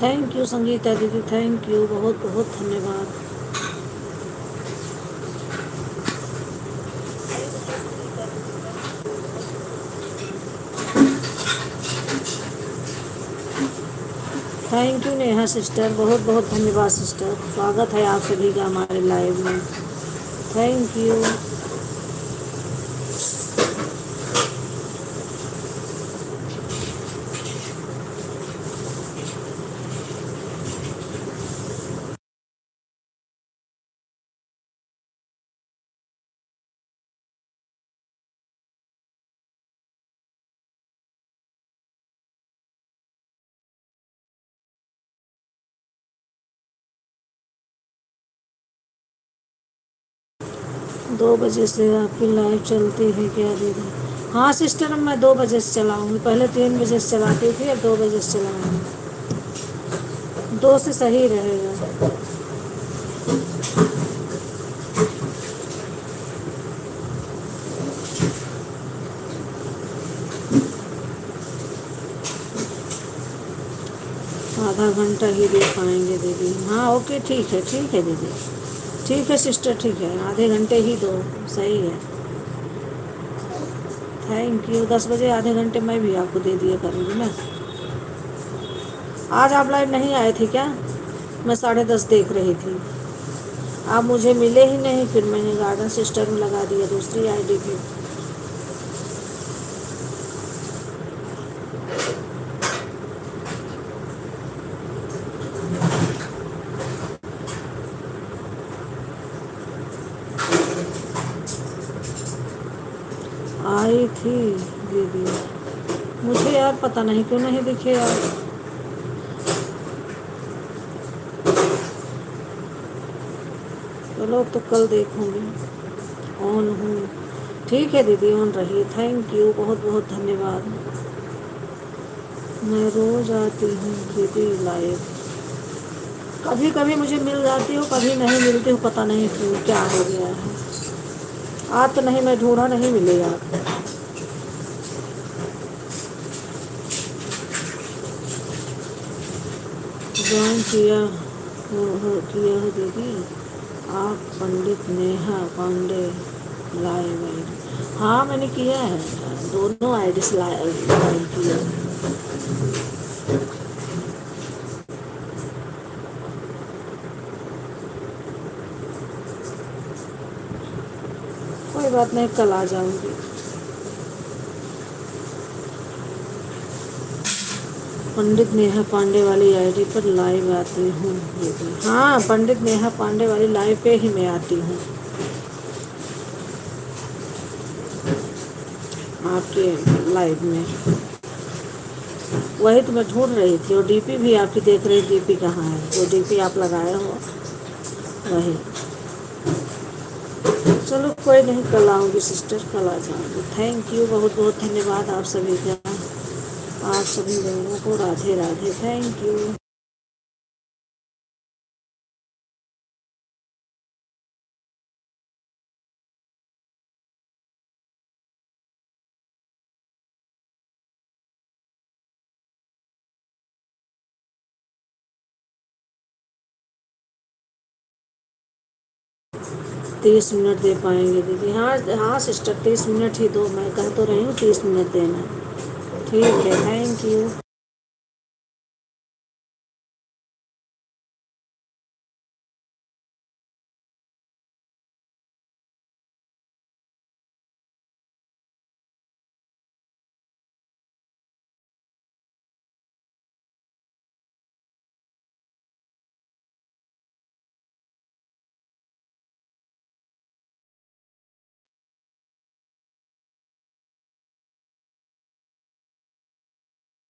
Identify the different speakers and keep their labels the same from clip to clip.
Speaker 1: Thank you Sangeeta दीदी, thank you, बहुत बहुत धन्यवाद। थैंक यू नेहा सिस्टर, बहुत बहुत धन्यवाद सिस्टर। स्वागत है आप सभी का हमारे लाइव में। Thank you. दो बजे से आपकी लाइव चलती है क्या दीदी? हाँ सिस्टर, अब मैं 2 बजे से चलाऊँगी। पहले 3 बजे से चलाती थी, अब 2 बजे से चलाऊँगी। 2 से सही रहेगा। आधा घंटा ही दे पाएंगे दीदी? हाँ ओके, ठीक है दीदी, ठीक है सिस्टर, ठीक है, आधे घंटे ही दो, सही है। Thank you. 10 बजे आधे घंटे मैं भी आपको दे दिया करूँगी ना। आज आप लाइव नहीं आए थे क्या? मैं 10:30 देख रही थी, आप मुझे मिले ही नहीं, फिर मैंने गार्डन सिस्टर में लगा दिया दूसरी आईडी पे। आई थी दीदी, मुझे यार पता नहीं क्यों नहीं दिखे यार। चलो तो कल देखूँगी। ऑन हूँ, ठीक है दीदी, ऑन रहिए। थैंक यू, बहुत बहुत धन्यवाद। मैं रोज़ आती हूँ दीदी लाइव, कभी कभी मुझे मिल जाती हूँ, कभी नहीं मिलती हूँ, पता नहीं क्यों, क्या हो गया है। आज तो नहीं, मैं ढूंढा नहीं मिलेगा। ज्वाइन किया हो दीदी आप? पंडित नेहा पांडे लाइव आईडी? हाँ मैंने किया है, दोनों आईडी से लाइव किया। कोई बात नहीं, कल आ जाऊंगी। पंडित नेहा पांडे वाली आईडी पर लाइव आती हूँ दीदी। हाँ, पंडित नेहा पांडे वाली लाइव पे ही मैं आती हूँ, आपके लाइव में। वही तो मैं ढूंढ रही थी, और डीपी भी आपकी देख रही, डीपी कहाँ है? जो डीपी आप लगाए हो वही। चलो कोई नहीं, कल आऊँगी सिस्टर, कल आ जाऊँगी। थैंक यू, बहुत बहुत धन्यवाद आप सभी का, आप सभी लोगों को राधे राधे। Thank you. तीस मिनट दे पाएंगे दीदी? हाँ हाँ सिस्टर, 30 मिनट ही दो, मैं कह तो रही हूँ 30 मिनट देना। ठीक है, थैंक यू।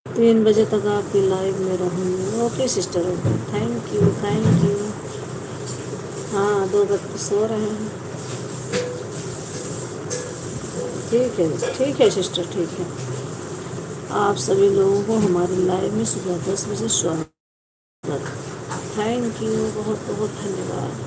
Speaker 1: तीन बजे तक आपकी लाइव में रहूँगी। Okay sister, okay, thank you, thank you. हाँ, 2 बच्चे सो रहे हैं। ठीक है सिस्टर, ठीक है। आप सभी लोगों को हमारी लाइव में सुबह 10 बजे स्वागत। थैंक यू, बहुत बहुत धन्यवाद।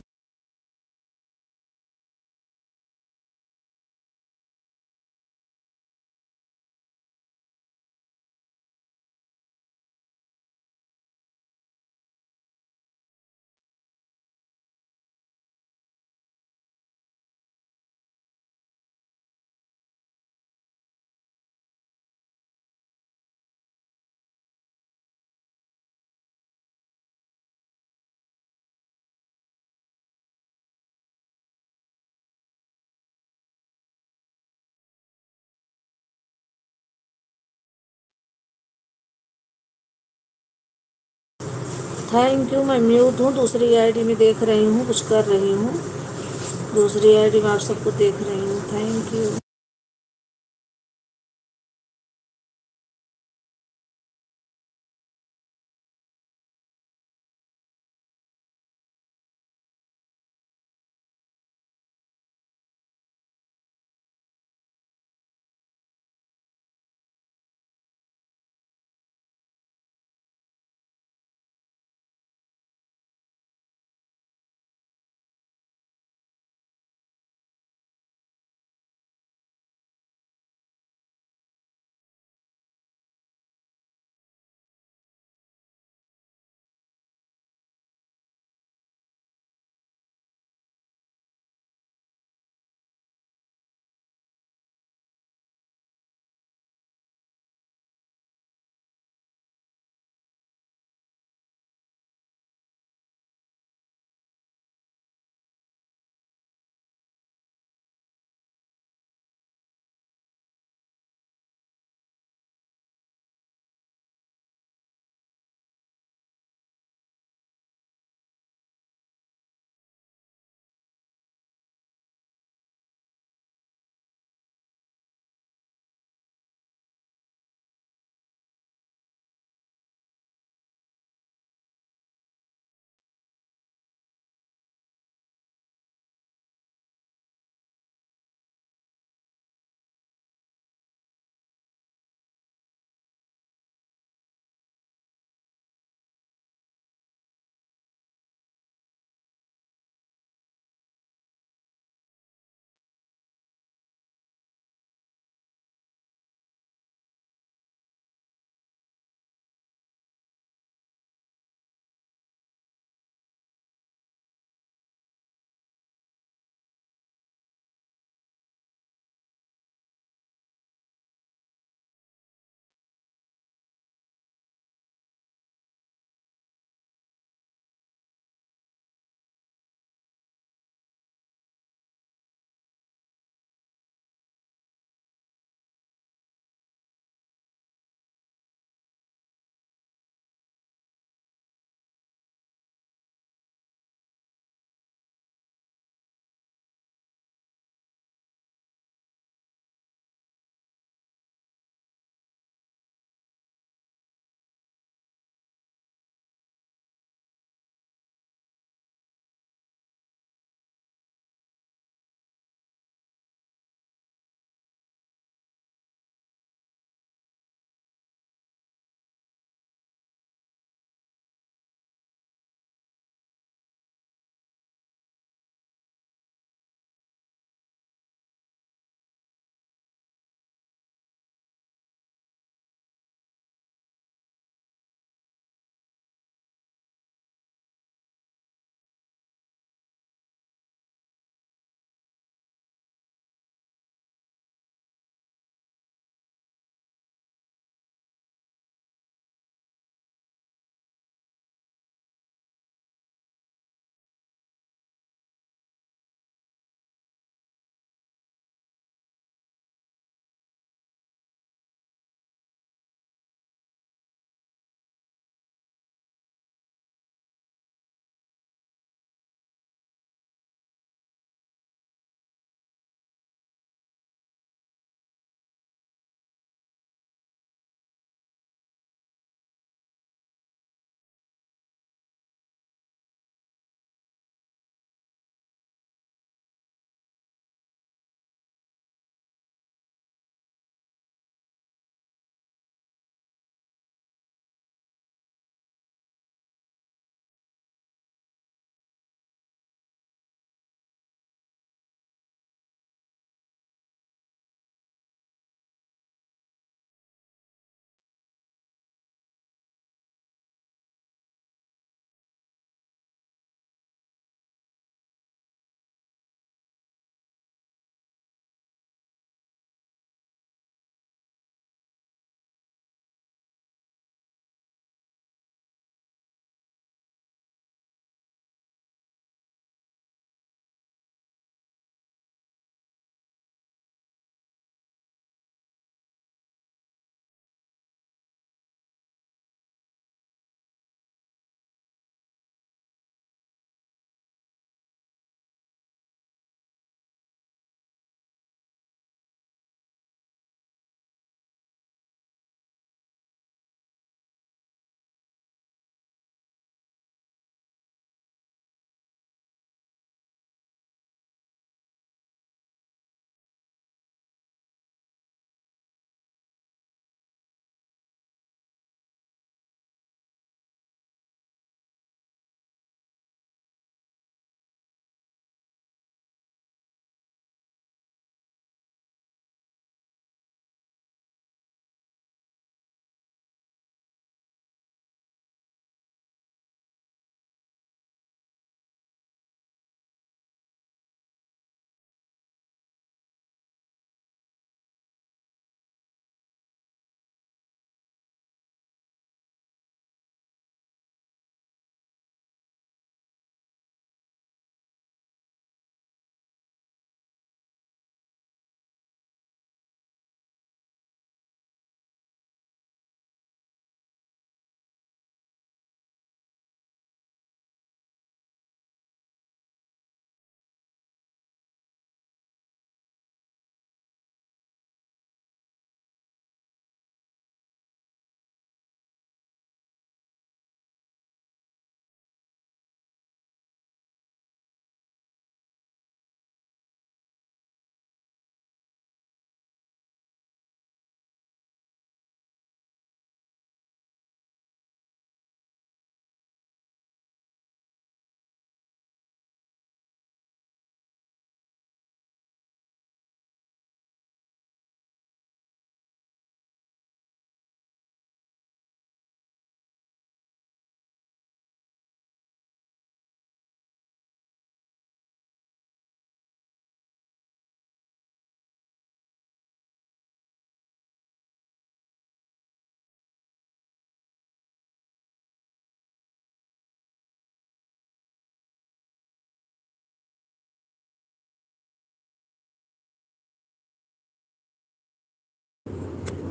Speaker 1: Thank you. मैं म्यूट हूँ, दूसरी आईडी में देख रही हूँ, कुछ कर रही हूँ, दूसरी आईडी में आप सबको देख रही हूँ। Thank you.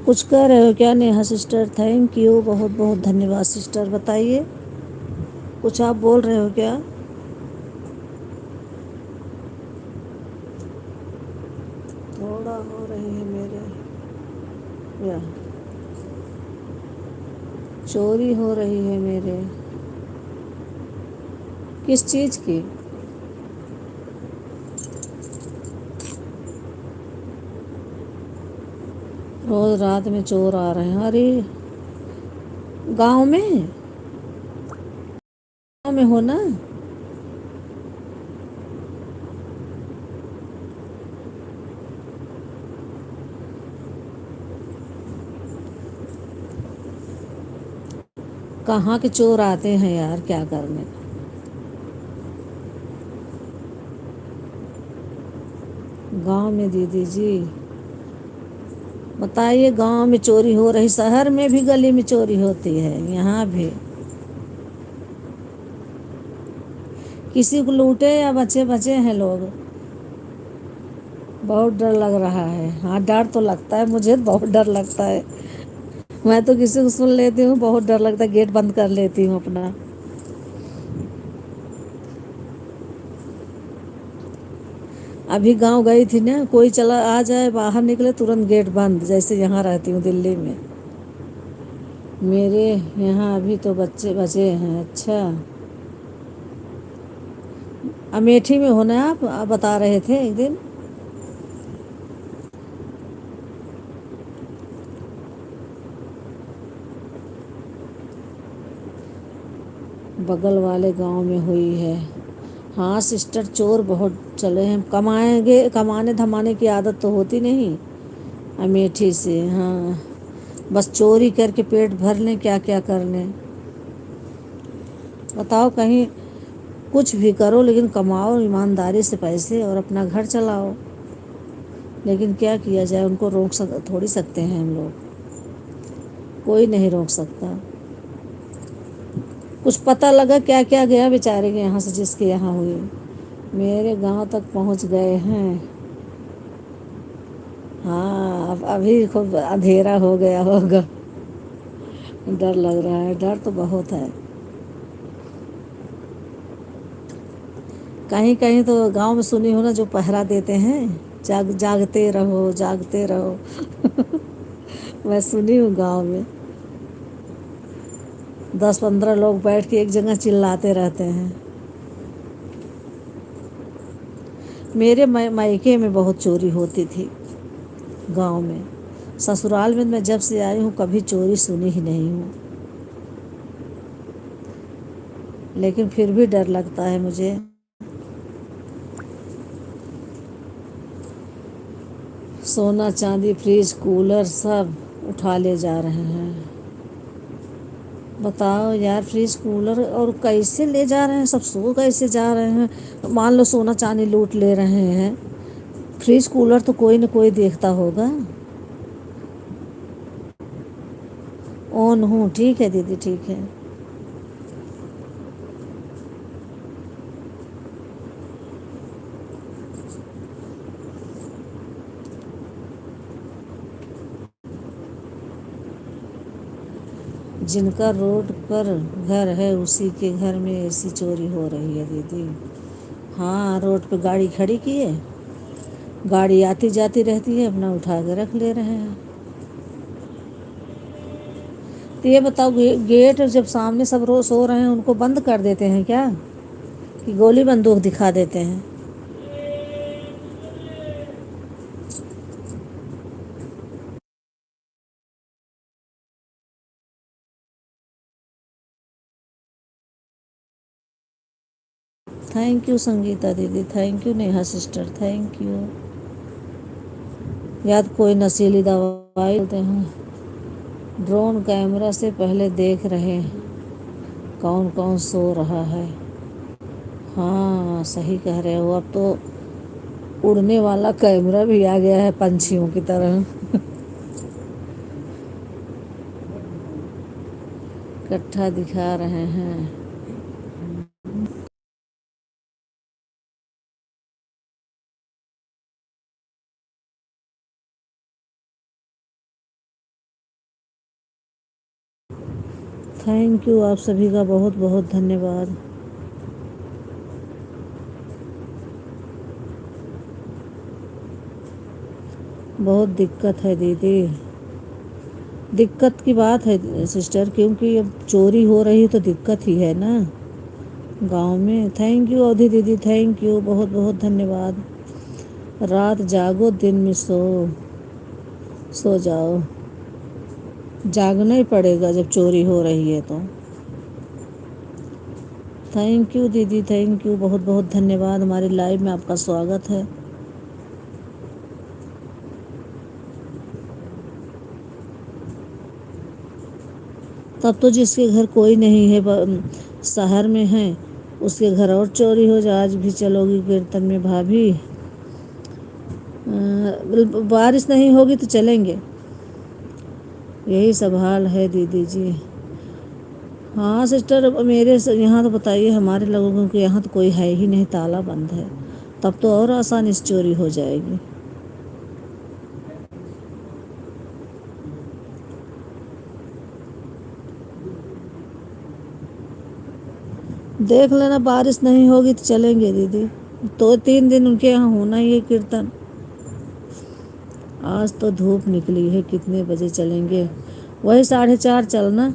Speaker 1: कुछ कह रहे हो क्या नेहा सिस्टर? थैंक यू, बहुत बहुत धन्यवाद सिस्टर। बताइए, कुछ आप बोल रहे हो क्या? थोड़ा हो रही है मेरे या चोरी हो रही है मेरे? किस चीज़ की? रोज रात में चोर आ रहे हैं? अरे गांव में, गांव में हो ना? कहाँ के चोर आते हैं यार, क्या करने? गांव में दीदी जी बताइए, गांव में चोरी हो रही, शहर में भी गली में चोरी होती है, यहाँ भी। किसी को लूटे या बचे बचे हैं लोग? बहुत डर लग रहा है। हाँ, डर तो लगता है, मुझे बहुत डर लगता है। मैं तो किसी को सुन लेती हूँ, बहुत डर लगता है, गेट बंद कर लेती हूँ अपना। अभी गांव गई थी ना, कोई चला आ जाए, बाहर निकले तुरंत गेट बंद, जैसे यहाँ रहती हूँ दिल्ली में। मेरे यहाँ अभी तो बच्चे बचे हैं। अच्छा, अमेठी में हो ना आप बता रहे थे एक दिन। बगल वाले गांव में हुई है। हाँ सिस्टर, चोर बहुत चले हैं, कमाएंगे, कमाने धमाने की आदत तो होती नहीं अमेठी से। हाँ, बस चोरी करके पेट भर लें, क्या क्या कर लें। बताओ, कहीं कुछ भी करो लेकिन कमाओ ईमानदारी से पैसे और अपना घर चलाओ। लेकिन क्या किया जाए, उनको थोड़ी सकते हैं हम लोग, कोई नहीं रोक सकता। कुछ पता लगा क्या क्या गया बेचारे के यहाँ से, जिसके यहाँ हुई? मेरे गांव तक पहुँच गए हैं। हाँ, अब अभी खूब अंधेरा हो गया होगा। डर लग रहा है, डर तो बहुत है। कहीं कहीं तो गांव में सुनी हो ना, जो पहरा देते हैं, जागते रहो जागते रहो। मैं सुनी हूँ गांव में 10-15 लोग बैठ के एक जगह चिल्लाते रहते हैं। मेरे मायके में बहुत चोरी होती थी गांव में। ससुराल में मैं जब से आई हूँ कभी चोरी सुनी ही नहीं हूँ, लेकिन फिर भी डर लगता है मुझे। सोना चांदी फ्रिज कूलर सब उठा ले जा रहे हैं। बताओ यार, फ्रिज कूलर और कैसे ले जा रहे हैं, सब सो कैसे जा रहे हैं? मान लो सोना चांदी लूट ले रहे हैं, फ्रिज कूलर तो कोई न कोई देखता होगा। ऑन हूँ, ठीक है दीदी, ठीक है। जिनका रोड पर घर है उसी के घर में ऐसी चोरी हो रही है दीदी। हाँ, रोड पे गाड़ी खड़ी की है, गाड़ी आती जाती रहती है, अपना उठा के रख ले रहे हैं। तो ये बताओ, गेट जब सामने सब रोज सो रहे हैं, उनको बंद कर देते हैं क्या, कि गोली बंदूक दिखा देते हैं? थैंक यू संगीता दीदी, thank you Neha sister, thank you. याद कोई नशीली दवाई देते हैं? ड्रोन कैमरा से पहले देख रहे कौन कौन सो रहा है। हाँ सही कह रहे हो, अब तो उड़ने वाला कैमरा भी आ गया है पंछियों की तरह। इकट्ठा दिखा रहे हैं। थैंक यू, आप सभी का बहुत बहुत धन्यवाद। बहुत दिक्कत है दीदी, दिक्कत की बात है सिस्टर, क्योंकि अब चोरी हो रही तो दिक्कत ही है ना गांव में। थैंक यू अवधि दीदी, थैंक यू, बहुत बहुत धन्यवाद। रात जागो दिन में सो जाओ, जागना ही पड़ेगा जब चोरी हो रही है तो। थैंक यू दीदी, थैंक यू, बहुत बहुत धन्यवाद। हमारे लाइव में आपका स्वागत है। तब तो जिसके घर कोई नहीं है शहर में है, उसके घर और चोरी हो जाए। आज भी चलोगी कीर्तन में भाभी? बारिश नहीं होगी तो चलेंगे, यही सब हाल है दीदी जी। हाँ सिस्टर, यहाँ तो बताइए, हमारे लोगों के यहाँ तो कोई है ही नहीं, ताला बंद है, तब तो और आसानी से चोरी हो जाएगी। देख लेना, बारिश नहीं होगी तो चलेंगे दीदी। तो 3 दिन उनके यहाँ होना ही है कीर्तन। आज तो धूप निकली है, कितने बजे चलेंगे? वही 4:30 चलना।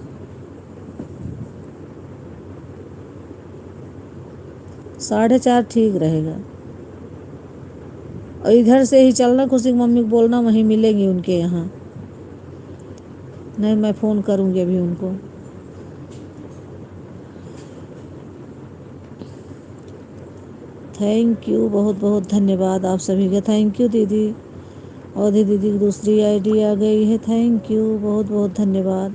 Speaker 1: 4:30 ठीक रहेगा। और इधर से ही चलना, खुशी की मम्मी को बोलना वहीं मिलेंगी उनके यहाँ। नहीं, मैं फ़ोन करूँगी अभी उनको। थैंक यू, बहुत बहुत धन्यवाद आप सभी का। थैंक यू दीदी। और दीदी की दूसरी आईडी आ गई है, थैंक यू, बहुत बहुत धन्यवाद।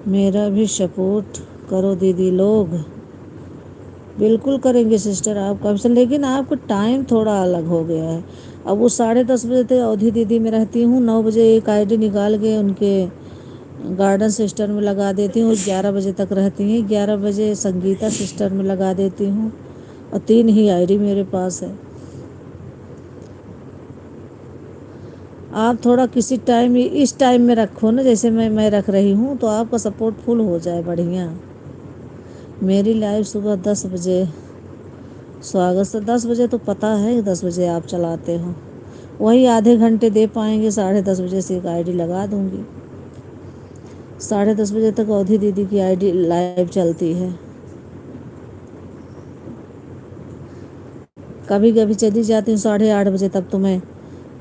Speaker 1: मेरा भी सपोर्ट करो दीदी लोग। बिल्कुल करेंगे सिस्टर, आपका भी। लेकिन आपका टाइम थोड़ा अलग हो गया है। अब वो 10:30 बजे तक अवधि दीदी में रहती हूँ, 9 बजे एक आईडी निकाल के उनके गार्डन सिस्टर में लगा देती हूँ। 11 बजे तक रहती हैं, 11 बजे संगीता सिस्टर में लगा देती हूँ। और 3 ही आईडी मेरे पास है। आप थोड़ा किसी टाइम, इस टाइम में रखो ना, जैसे मैं रख रही हूँ, तो आपका सपोर्ट फुल हो जाए बढ़िया। मेरी लाइव सुबह 10 बजे स्वागत से 10 बजे, तो पता है कि 10 बजे आप चलाते हो। वही आधे घंटे दे पाएंगे, 10:30 बजे से एक आईडी लगा दूंगी। 10:30 बजे तक अवधि दीदी की आईडी लाइव चलती है। कभी कभी चली जाती हूँ 8:30 बजे, तब तो मैं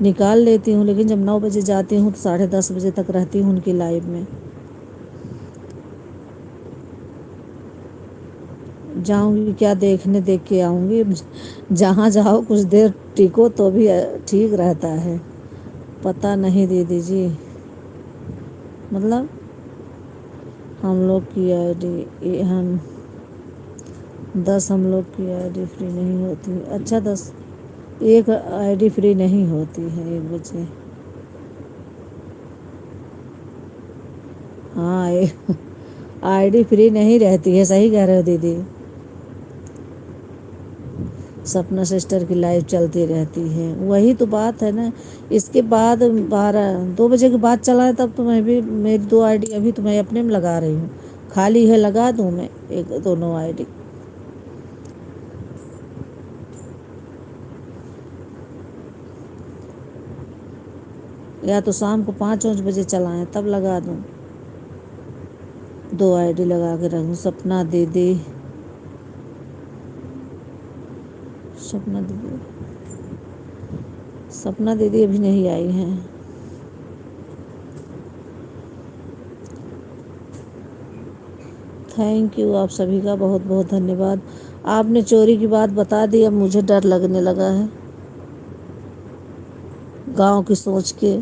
Speaker 1: निकाल लेती हूँ। लेकिन जब 9 बजे जाती हूँ तो 10:30 बजे तक रहती हूँ उनकी लाइव में। जाऊंगी क्या देखने, देख के आऊंगी। जहाँ जाओ कुछ देर टिको तो भी ठीक रहता है। पता नहीं दीदी जी, मतलब हम लोग की आईडी, हम लोग की आईडी फ्री नहीं होती। अच्छा, एक आईडी फ्री नहीं होती है 1 बजे। हाँ, एक आईडी फ्री नहीं रहती है, सही कह रहे हो दीदी। सपना सिस्टर की लाइव चलती रहती है, वही तो बात है ना। इसके बाद 2 बजे के बाद चला है, तब तो मैं भी, मेरी 2 आईडी अभी तो मैं अपने में लगा रही हूँ। खाली है, लगा दूँ मैं एक दोनों आईडी। या तो शाम को 5-5 बजे चलाएं, तब लगा दूँ। 2 आईडी लगा के रखूँ। सपना दीदी अभी नहीं आई हैं। थैंक यू, आप सभी का बहुत बहुत धन्यवाद। आपने चोरी की बात बता दी, अब मुझे डर लगने लगा है गांव की सोच के।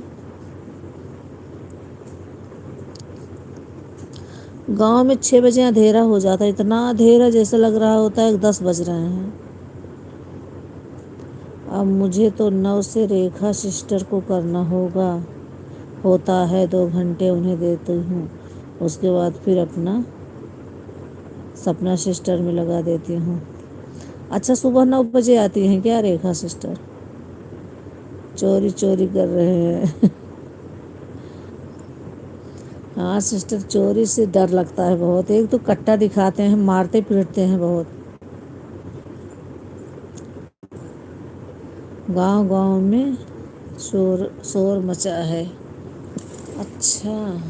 Speaker 1: गांव में 6 बजे अंधेरा हो जाता है, इतना अंधेरा जैसे लग रहा होता है 10 बज रहे हैं। अब मुझे तो 9 से रेखा सिस्टर को करना होगा। होता है 2 घंटे उन्हें देती हूँ, उसके बाद फिर अपना सपना सिस्टर में लगा देती हूँ। अच्छा, सुबह 9 बजे आती हैं क्या रेखा सिस्टर? चोरी चोरी कर रहे हैं। हाँ सिस्टर, चोरी से डर लगता है बहुत। एक तो कट्टा दिखाते हैं, मारते पीटते हैं बहुत। गांव गांव में शोर शोर मचा है। अच्छा।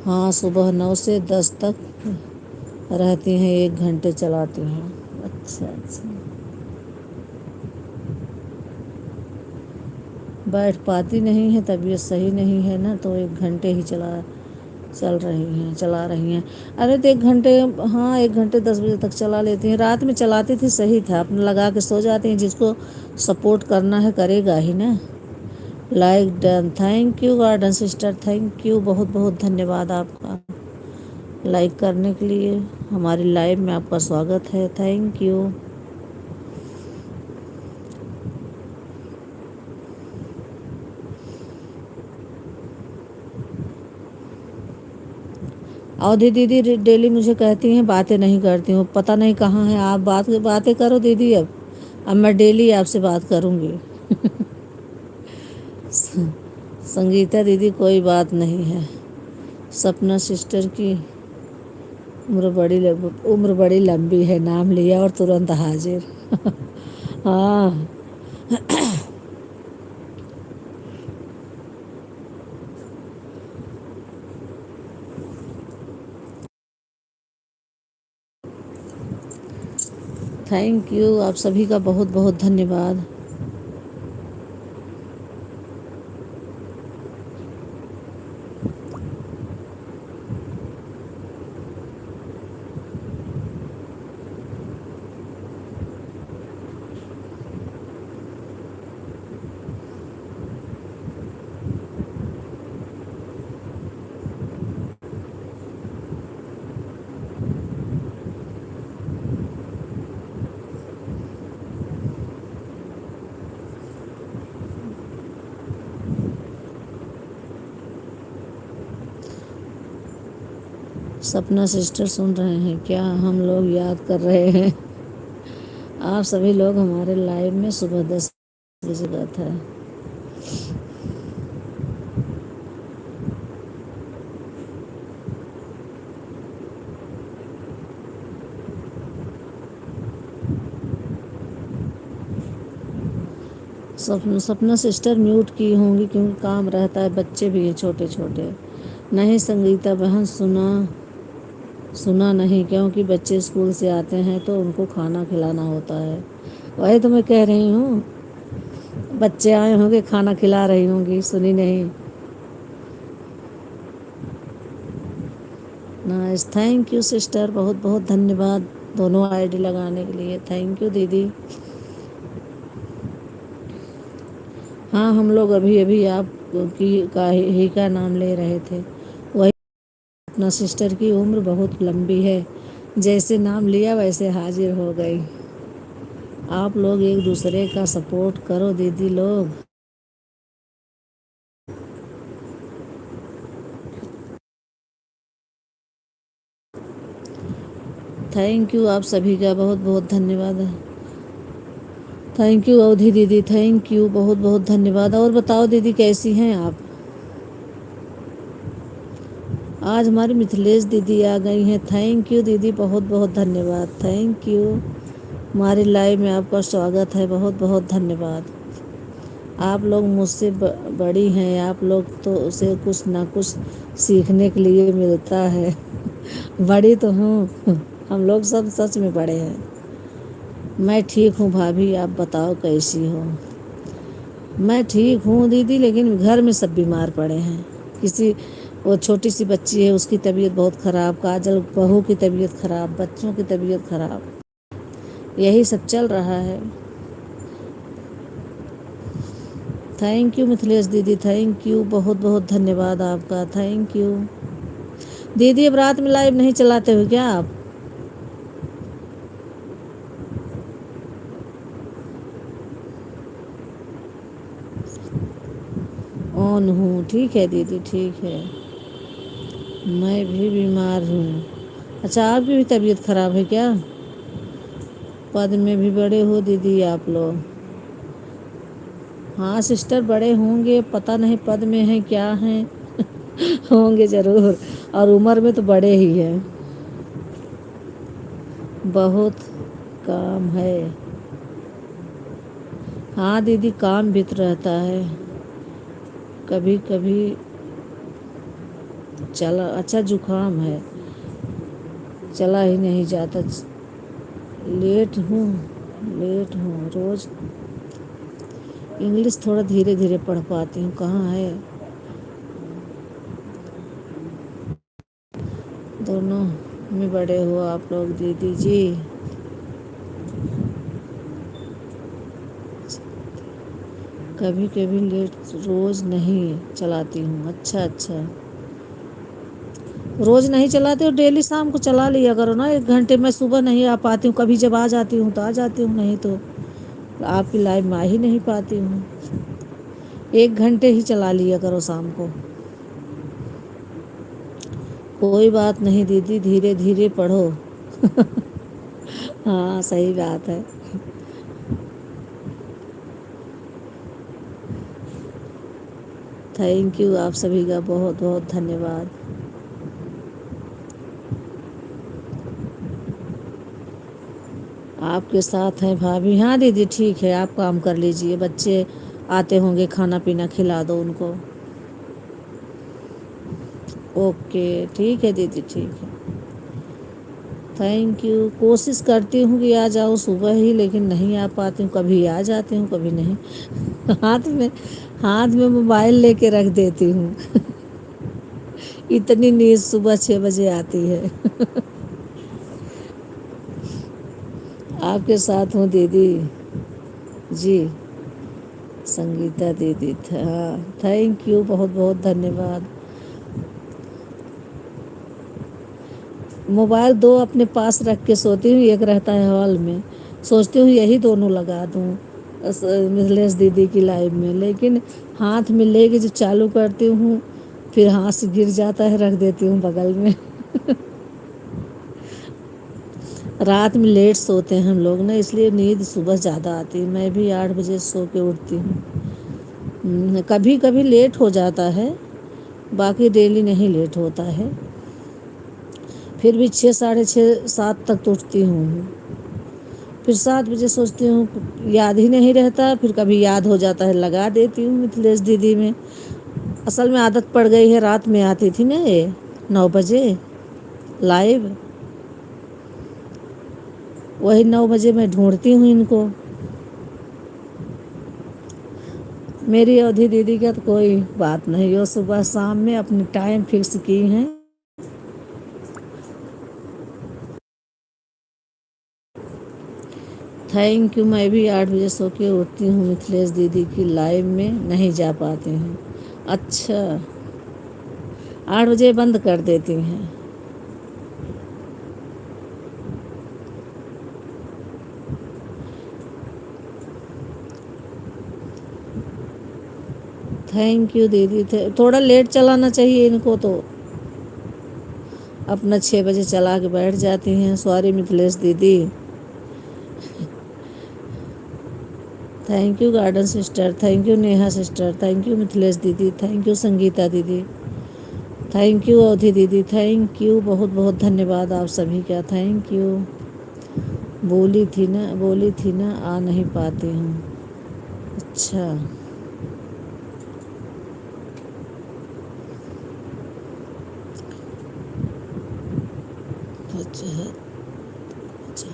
Speaker 1: हाँ, सुबह 9 से 10 तक रहती हैं, 1 घंटे चलाती हैं। अच्छा अच्छा। बैठ पाती नहीं है, तबीयत सही नहीं है ना, तो 1 घंटे ही चला रही हैं। अरे तो 1 घंटे, हाँ 1 घंटे 10 बजे तक चला लेती हैं। रात में चलाती थी, सही था, अपने लगा के सो जाती हैं। जिसको सपोर्ट करना है करेगा ही ना। Like done, thank you garden sister, thank you, बहुत बहुत धन्यवाद आपका लाइक करने के लिए। हमारी लाइव में आपका स्वागत है, थैंक यू। अवधि दीदी डेली मुझे कहती हैं बातें नहीं करती हूँ, पता नहीं कहाँ है आप। बातें करो दीदी। अब मैं डेली आपसे बात करूँगी। संगीता दीदी कोई बात नहीं है। सपना सिस्टर की उम्र बड़ी लंबी है, नाम लिया और तुरंत हाजिर। हाँ। थैंक यू, आप सभी का बहुत बहुत धन्यवाद। सपना सिस्टर सुन रहे हैं क्या? हम लोग याद कर रहे हैं। आप सभी लोग हमारे लाइव में सुबह 10 बजे बात है। सपना सिस्टर म्यूट की होंगी क्योंकि काम रहता है, बच्चे भी हैं छोटे छोटे। नहीं संगीता बहन, सुना सुना नहीं, क्योंकि बच्चे स्कूल से आते हैं तो उनको खाना खिलाना होता है। वही तो मैं कह रही हूँ, बच्चे आए होंगे, खाना खिला रही होंगी, सुनी नहीं। नाइस, थैंक यू सिस्टर, बहुत बहुत धन्यवाद दोनों आईडी लगाने के लिए, थैंक यू दीदी। हाँ, हम लोग अभी अभी आप ही का नाम ले रहे थे। वही, अपना सिस्टर की उम्र बहुत लंबी है, जैसे नाम लिया वैसे हाजिर हो गई। आप लोग एक दूसरे का सपोर्ट करो दीदी लोग। थैंक यू, आप सभी का बहुत बहुत धन्यवाद। थैंक यू अवधि दीदी, थैंक यू, बहुत बहुत धन्यवाद। और बताओ दीदी, कैसी हैं आप? आज हमारी मिथिलेश दीदी आ गई हैं, थैंक यू दीदी, बहुत बहुत धन्यवाद, थैंक यू। हमारी लाइव में आपका स्वागत है, बहुत बहुत धन्यवाद। आप लोग मुझसे बड़ी हैं, आप लोग तो उसे कुछ ना कुछ सीखने के लिए मिलता है। बड़ी तो हूँ, हम लोग सब सच में बड़े हैं। मैं ठीक हूँ भाभी, आप बताओ कैसी हो? मैं ठीक हूँ दीदी, लेकिन घर में सब बीमार पड़े हैं। किसी वो छोटी सी बच्ची है, उसकी तबीयत बहुत ख़राब, काजल बहू की तबीयत ख़राब, बच्चों की तबीयत ख़राब, यही सब चल रहा है। थैंक यू मिथिलेश दीदी, थैंक यू, बहुत बहुत धन्यवाद आपका, थैंक यू दीदी। अब रात में लाइव नहीं चलाते हो क्या आप? ऑन हूँ, ठीक है दीदी, ठीक है। मैं भी बीमार हूँ। अच्छा, आपकी भी तबीयत खराब है क्या? पद में भी बड़े हो दीदी आप लोग। हाँ सिस्टर, बड़े होंगे, पता नहीं पद में हैं क्या हैं। होंगे जरूर। और उम्र में तो बड़े ही हैं। बहुत काम है। हाँ दीदी, काम भी तो रहता है। कभी कभी चला, अच्छा जुकाम है, चला ही नहीं जाता। लेट हूँ, लेट हूँ रोज़। इंग्लिश थोड़ा धीरे धीरे पढ़ पाती हूँ, कहाँ है। दोनों में बड़े हो आप लोग दीदी जी। कभी कभी लेट, रोज़ नहीं चलाती हूँ। अच्छा अच्छा, रोज़ नहीं चलाती हो, डेली शाम को चला लिया करो ना 1 घंटे। मैं सुबह नहीं आ पाती हूँ, कभी जब आ जाती हूँ तो आ जाती हूँ, नहीं तो आपकी लाइव में आ ही नहीं पाती हूँ। 1 घंटे ही चला लिया करो शाम को। कोई बात नहीं दीदी, धीरे धीरे पढ़ो। हाँ सही बात है। थैंक यू, आप सभी का बहुत बहुत धन्यवाद। आपके साथ हैं भाभी। हाँ दीदी ठीक है, आप काम कर लीजिए, बच्चे आते होंगे, खाना पीना खिला दो उनको। ओके ठीक है दीदी, ठीक है। Thank you. कोशिश करती हूँ कि आ जाऊँ सुबह ही, लेकिन नहीं आ पाती हूँ, कभी आ जाती हूँ कभी नहीं। हाथ में हाथ में मोबाइल लेके रख देती हूँ। इतनी नींद सुबह 6 बजे आती है। आपके साथ हूँ दीदी जी। संगीता दीदी था, हाँ थैंक यू, बहुत बहुत धन्यवाद। मोबाइल दो अपने पास रख के सोती हूँ, एक रहता है हॉल में। सोचती हूँ यही दोनों लगा दूँ मिथिलेश दीदी की लाइव में, लेकिन हाथ में लेके जो चालू करती हूँ, फिर हाथ से गिर जाता है, रख देती हूँ बगल में। रात में लेट सोते हैं हम लोग ना, इसलिए नींद सुबह ज़्यादा आती है। मैं भी 8 बजे सो के उठती हूँ। कभी कभी लेट हो जाता है, बाकी डेली नहीं लेट होता है। फिर भी 6, साढ़े 6, 7 तक तो उठती हूँ। फिर 7 बजे सोचती हूँ, याद ही नहीं रहता, फिर कभी याद हो जाता है, लगा देती हूँ मिथिलेश दीदी में। असल में आदत पड़ गई है, रात में आती थी ना ये 9 बजे लाइव, वही 9 बजे मैं ढूंढती हूँ इनको। मेरी अवधि दीदी का तो कोई बात नहीं, वो सुबह शाम में अपनी टाइम फिक्स की हैं। Thank you. मैं भी 8 बजे सो के उठती हूँ, मिथिलेश दीदी की लाइव में नहीं जा पाती हूँ। अच्छा, 8 बजे बंद कर देती हैं। थैंक यू दीदी, थोड़ा लेट चलाना चाहिए इनको तो। अपना 6 बजे चला के बैठ जाती हैं। सॉरी मिथिलेश दीदी। Thank you garden sister, thank you Neha sister, thank you Mithilesh दीदी, थैंक यू संगीता दीदी, थैंक यू अवधि दीदी, थैंक यू, बहुत बहुत धन्यवाद आप सभी का, थैंक यू। बोली थी ना आ नहीं पाती हूँ। अच्छा अच्छा अच्छा।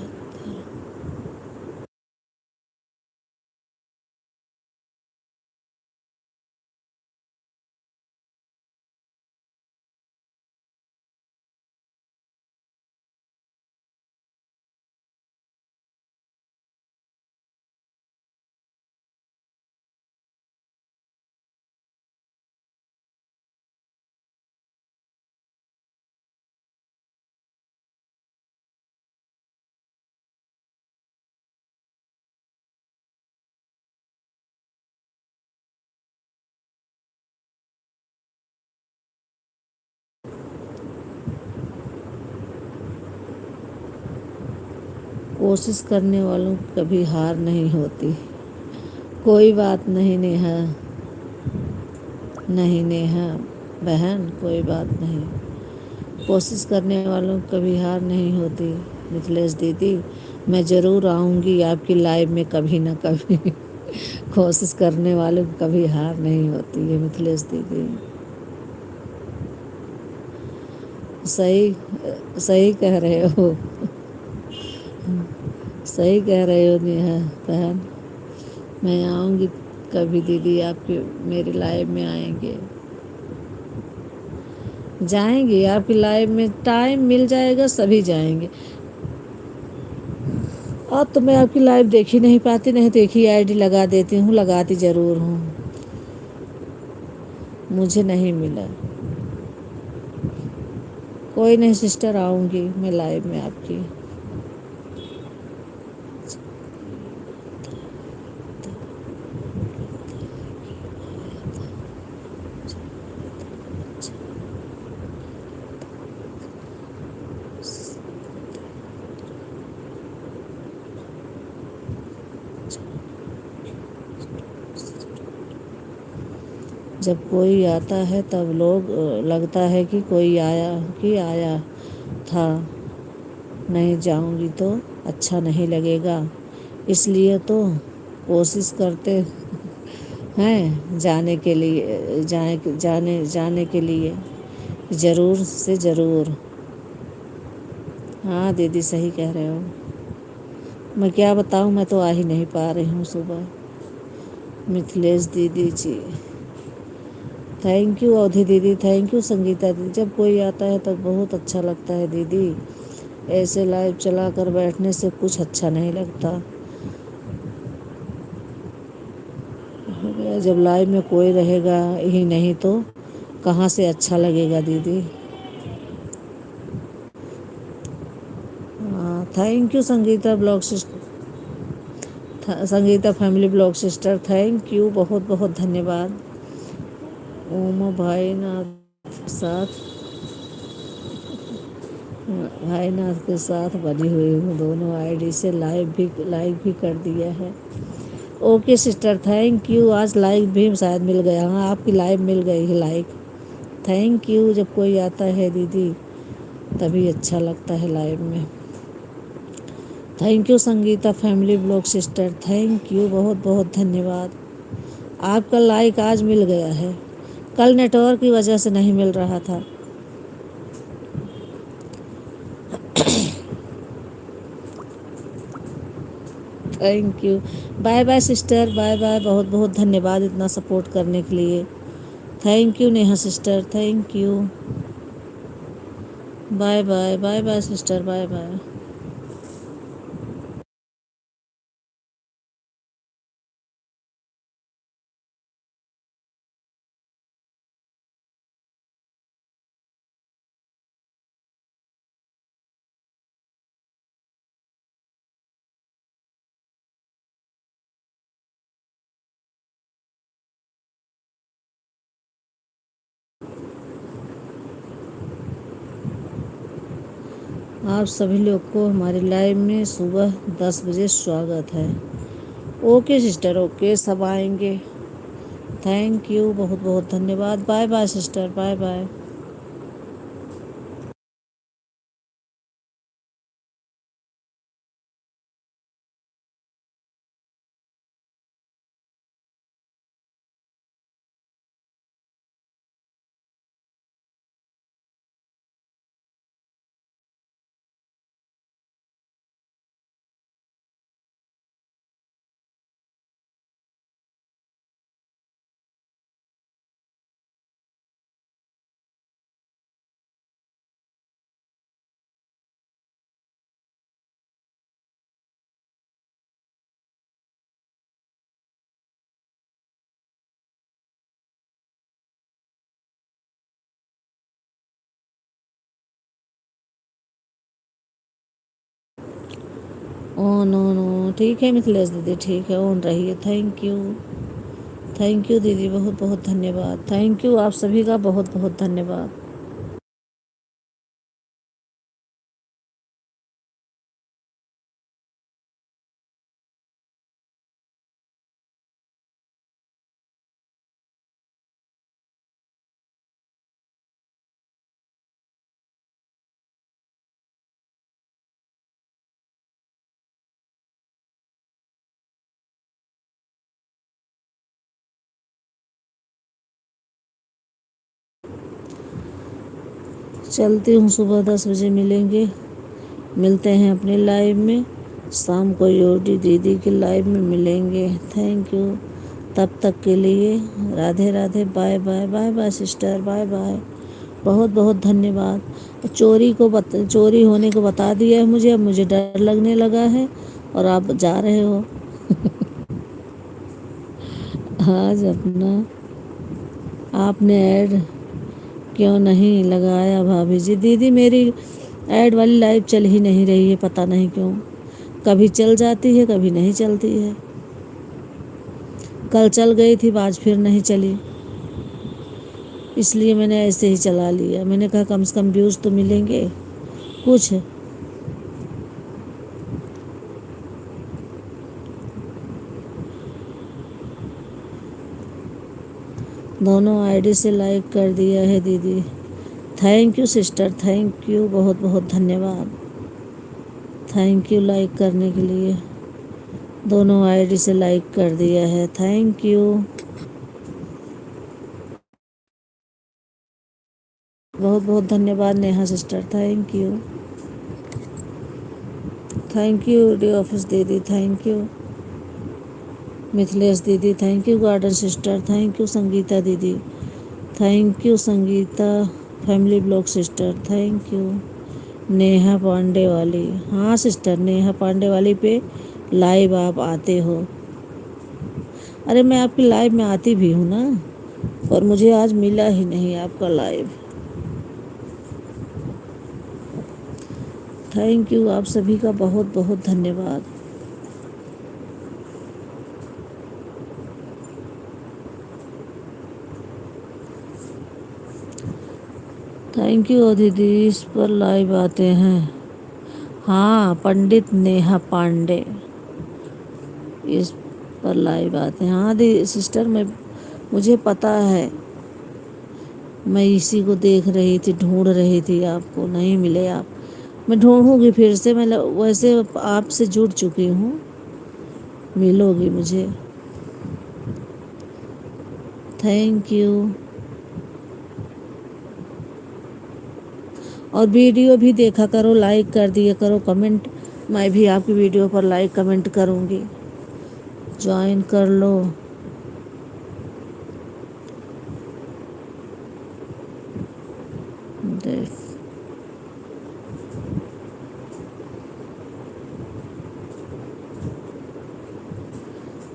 Speaker 1: कोशिश करने वालों की कभी हार नहीं होती। कोई बात नहीं नेहा, नहीं नेहा बहन, कोई बात नहीं। कोशिश करने वालों की कभी हार नहीं होती। मिथिलेश दीदी, मैं ज़रूर आऊँगी आपकी लाइव में कभी ना कभी। कोशिश करने वालों की कभी हार नहीं होती है मिथिलेश दीदी। सही, सही कह रहे हो, सही कह रहे हो नेहा बहन। मैं आऊँगी कभी दीदी, आपके मेरे लाइव में आएंगे, जाएंगे आपकी लाइव में, टाइम मिल जाएगा सभी जाएंगे। अब तो मैं आपकी लाइव देख ही नहीं पाती, नहीं तो एक ही आईडी लगा देती हूँ, लगाती ज़रूर हूँ, मुझे नहीं मिला। कोई नहीं सिस्टर, आऊँगी मैं लाइव में आपकी। जब कोई आता है तब लोग लगता है कि कोई आया था, नहीं जाऊंगी तो अच्छा नहीं लगेगा, इसलिए तो कोशिश करते हैं जाने के लिए ज़रूर से ज़रूर। हाँ दीदी सही कह रहे हो। मैं क्या बताऊँ, मैं तो आ ही नहीं पा रही हूँ सुबह। मिथिलेश दीदी जी थैंक यू, अवधि दीदी थैंक यू, संगीता दीदी। जब कोई आता है तब बहुत अच्छा लगता है दीदी, ऐसे लाइव चला कर बैठने से कुछ अच्छा नहीं लगता। हो गया, जब लाइव में कोई रहेगा ही नहीं तो कहाँ से अच्छा लगेगा दीदी। हाँ thank you Sangeeta blog sister, Sangeeta family blog sister, thank you, बहुत बहुत धन्यवाद। ओमो भाई नाथ साथ, भाईनाथ के साथ बनी हुई हूँ, दोनों आईडी से लाइक भी कर दिया है। ओके सिस्टर थैंक यू, आज लाइक भी शायद मिल गया। हाँ आपकी लाइव मिल गई है लाइक, थैंक यू। जब कोई आता है दीदी तभी अच्छा लगता है लाइव में। Thank you Sangeeta family blog sister, thank you, बहुत बहुत धन्यवाद। आपका लाइक आज मिल गया है, कल नेटवर्क की वजह से नहीं मिल रहा था। Thank you, bye bye sister, bye bye, बहुत बहुत धन्यवाद इतना सपोर्ट करने के लिए। Thank you Neha sister, thank you, bye bye, bye bye sister, bye bye. आप सभी लोग को हमारी लाइव में सुबह 10 बजे स्वागत है। ओके सिस्टर, ओके, सब आएंगे। थैंक यू, बहुत बहुत धन्यवाद, bye bye sister, bye bye. On on on, ठीक है मिथिलेश दीदी, ठीक है, ऑन रहिए। थैंक यू, थैंक यू दीदी, बहुत बहुत धन्यवाद। थैंक यू, आप सभी का बहुत बहुत धन्यवाद। चलती हूँ, सुबह 10 बजे मिलेंगे, मिलते हैं अपने लाइव में। शाम को योडी दीदी की लाइव में मिलेंगे। Thank you. तब तक के लिए Radhe Radhe, bye bye, bye bye sister, bye bye. बहुत बहुत धन्यवाद। चोरी होने को बता दिया है मुझे, अब मुझे डर लगने लगा है और आप जा रहे हो। आज अपना आपने ऐड क्यों नहीं लगाया भाभी जी? दीदी मेरी ऐड वाली लाइव चल ही नहीं रही है, पता नहीं क्यों। कभी चल जाती है, कभी नहीं चलती है। कल चल गई थी, आज फिर नहीं चली, इसलिए मैंने ऐसे ही चला लिया। मैंने कहा कम से कम व्यूज़ तो मिलेंगे कुछ। दोनों आईडी से लाइक कर दिया है दीदी। Thank you sister, thank you, बहुत बहुत धन्यवाद। थैंक यू लाइक करने के लिए। दोनों आईडी से लाइक कर दिया है, थैंक यू। बहुत बहुत धन्यवाद Neha sister, thank you. Thank you D office दीदी, थैंक यू। मिथिलेश दीदी thank you. Garden sister thank you. Sangeeta दीदी thank you. Sangeeta family blog sister thank you. Neha Pandey वाली, हाँ सिस्टर नेहा पांडे वाली पे लाइव आप आते हो? अरे मैं आपकी लाइव में आती भी हूँ ना, पर मुझे आज मिला ही नहीं आपका लाइव। थैंक यू, आप सभी का बहुत बहुत धन्यवाद। थैंक यू दीदी, इस पर लाइव आते हैं। हाँ पंडित नेहा पांडे इस पर लाइव आते हैं। हाँ दी सिस्टर, मुझे पता है, मैं इसी को देख रही थी, ढूंढ रही थी आपको, नहीं मिले आप। मैं ढूंढूंगी फिर से, मैं वैसे आपसे जुड़ चुकी हूँ, मिलोगी मुझे। Thank you. और वीडियो भी देखा करो, लाइक कर दिया करो, कमेंट। मैं भी आपकी वीडियो पर लाइक कमेंट करूँगी, ज्वाइन कर लो। देख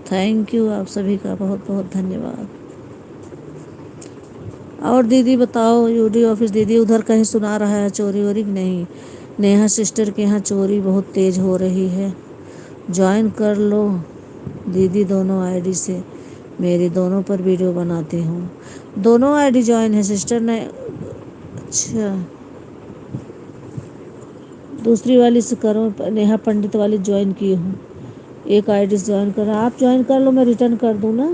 Speaker 1: थैंक यू, आप सभी का बहुत बहुत धन्यवाद। और दीदी बताओ, यूडी ऑफिस दीदी उधर कहीं सुना रहा है चोरी वोरी की नहीं? नेहा सिस्टर के यहाँ चोरी बहुत तेज हो रही है, ज्वाइन कर लो दीदी। दोनों आईडी से मेरी दोनों पर वीडियो बनाती हूँ। दोनों आईडी ज्वाइन है सिस्टर ने? अच्छा, दूसरी वाली से करो, नेहा पंडित वाली ज्वाइन की हूँ, एक आईडी से ज्वाइन करो। आप ज्वाइन कर लो, मैं रिटर्न कर दूँ ना।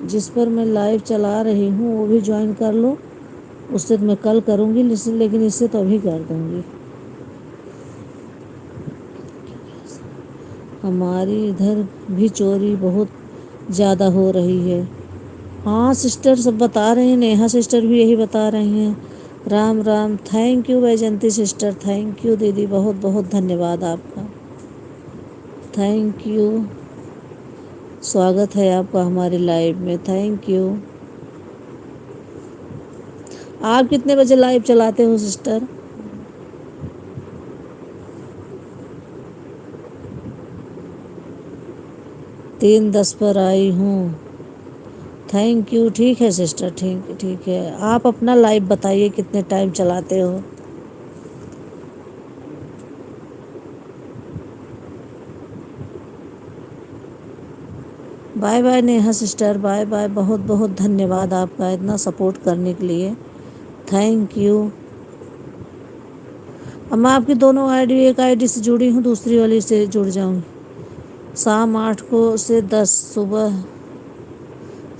Speaker 1: जिस पर मैं लाइव चला रही हूँ वो भी ज्वाइन कर लो। उससे तो मैं कल करूँगी, लेकिन इससे तो अभी कर दूँगी। हमारी इधर भी चोरी बहुत ज़्यादा हो रही है। हाँ सिस्टर, सब बता रहे हैं, नेहा सिस्टर भी यही बता रही हैं। Ram Ram. Thank you Vaijanti sister, thank you दीदी, बहुत बहुत धन्यवाद आपका। थैंक यू, स्वागत है आपका हमारे लाइव में, थैंक यू। आप कितने बजे लाइव चलाते हो सिस्टर? 3:10 पर आई हूँ। थैंक यू, ठीक है सिस्टर, ठीक ठीक है। आप अपना लाइव बताइए कितने टाइम चलाते हो? Bye bye Neha sister, bye bye. बहुत बहुत धन्यवाद आपका इतना सपोर्ट करने के लिए, थैंक यू। अब मैं आपकी दोनों आईडी, एक आईडी से जुड़ी हूँ, दूसरी वाली से जुड़ जाऊँगी। शाम 8 को से 10 सुबह,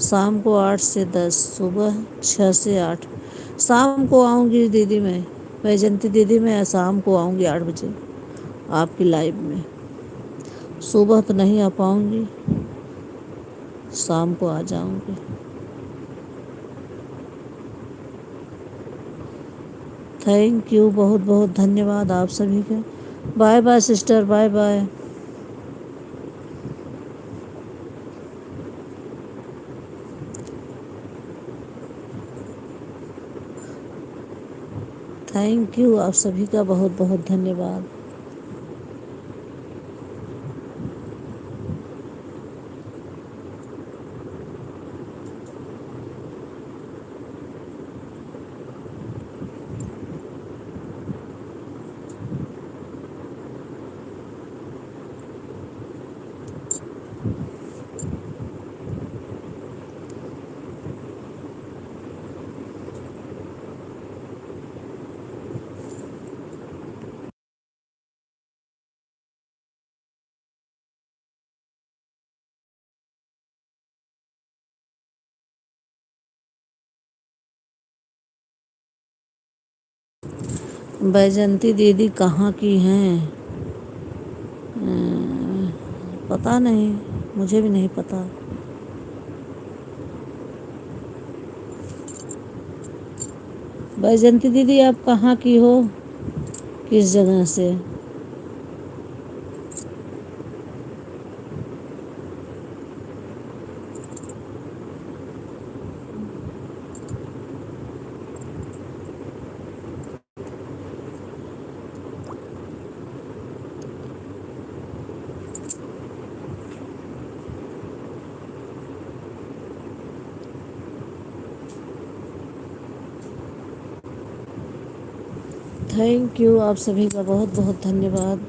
Speaker 1: शाम को 8 से 10, सुबह 6 से 8। शाम को आऊँगी दीदी मैं, वैजंती दीदी, मैं शाम को आऊँगी 8 बजे आपकी लाइव में। सुबह तो नहीं आ पाऊँगी, शाम को आ जाऊँगी। थैंक यू, बहुत बहुत धन्यवाद आप सभी के। Bye bye sister, bye bye. Thank you आप सभी का बहुत बहुत धन्यवाद। बैजंती दीदी कहाँ की हैं? पता नहीं, मुझे भी नहीं पता। बैजंती दीदी आप कहाँ की हो, किस जगह से? थैंक यू आप सभी का बहुत बहुत धन्यवाद।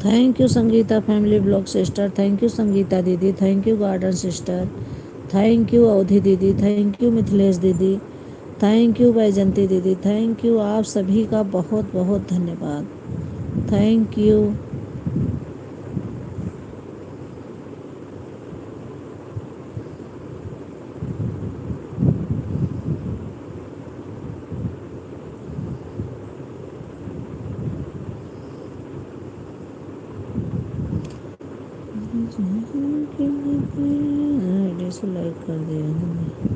Speaker 1: Thank you Sangeeta family blog sister, thank you Sangeeta दीदी, thank you garden sister, thank you Avadhi दीदी, थैंक यू मिथिलेश दीदी, थैंक यू बैजंती दीदी, थैंक यू। आप सभी का बहुत बहुत धन्यवाद, थैंक यू। से लाइक कर दिया मैंने।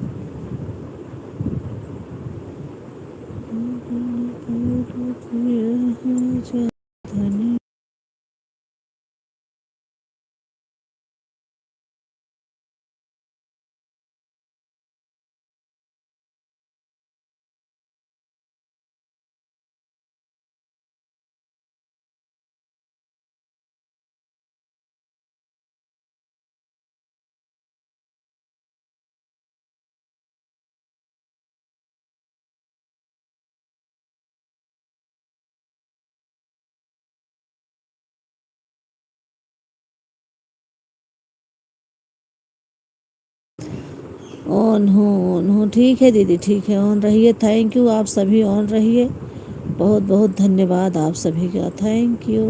Speaker 1: ऑन हो ठीक है दीदी, ठीक है, ऑन रहिए। थैंक यू, आप सभी ऑन रहिए। बहुत बहुत धन्यवाद आप सभी का, थैंक यू।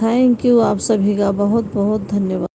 Speaker 1: थैंक यू, आप सभी का बहुत बहुत धन्यवाद।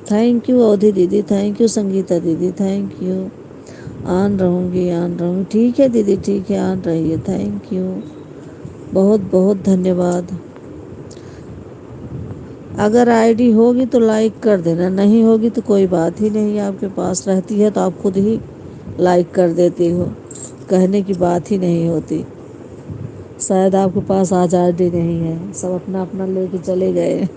Speaker 1: थैंक यू अवधि दीदी, थैंक यू संगीता दीदी, थैंक यू। ऑन रहूँगी, ऑन रहूँगी। ठीक है दीदी, ठीक है, ऑन रहिए। थैंक यू, बहुत बहुत धन्यवाद। अगर आईडी होगी तो लाइक कर देना, नहीं होगी तो कोई बात ही नहीं। आपके पास रहती है तो आप खुद ही लाइक कर देती हो, कहने की बात ही नहीं होती। शायद आपके पास आज़ादी नहीं है, सब अपना अपना लेके चले गए।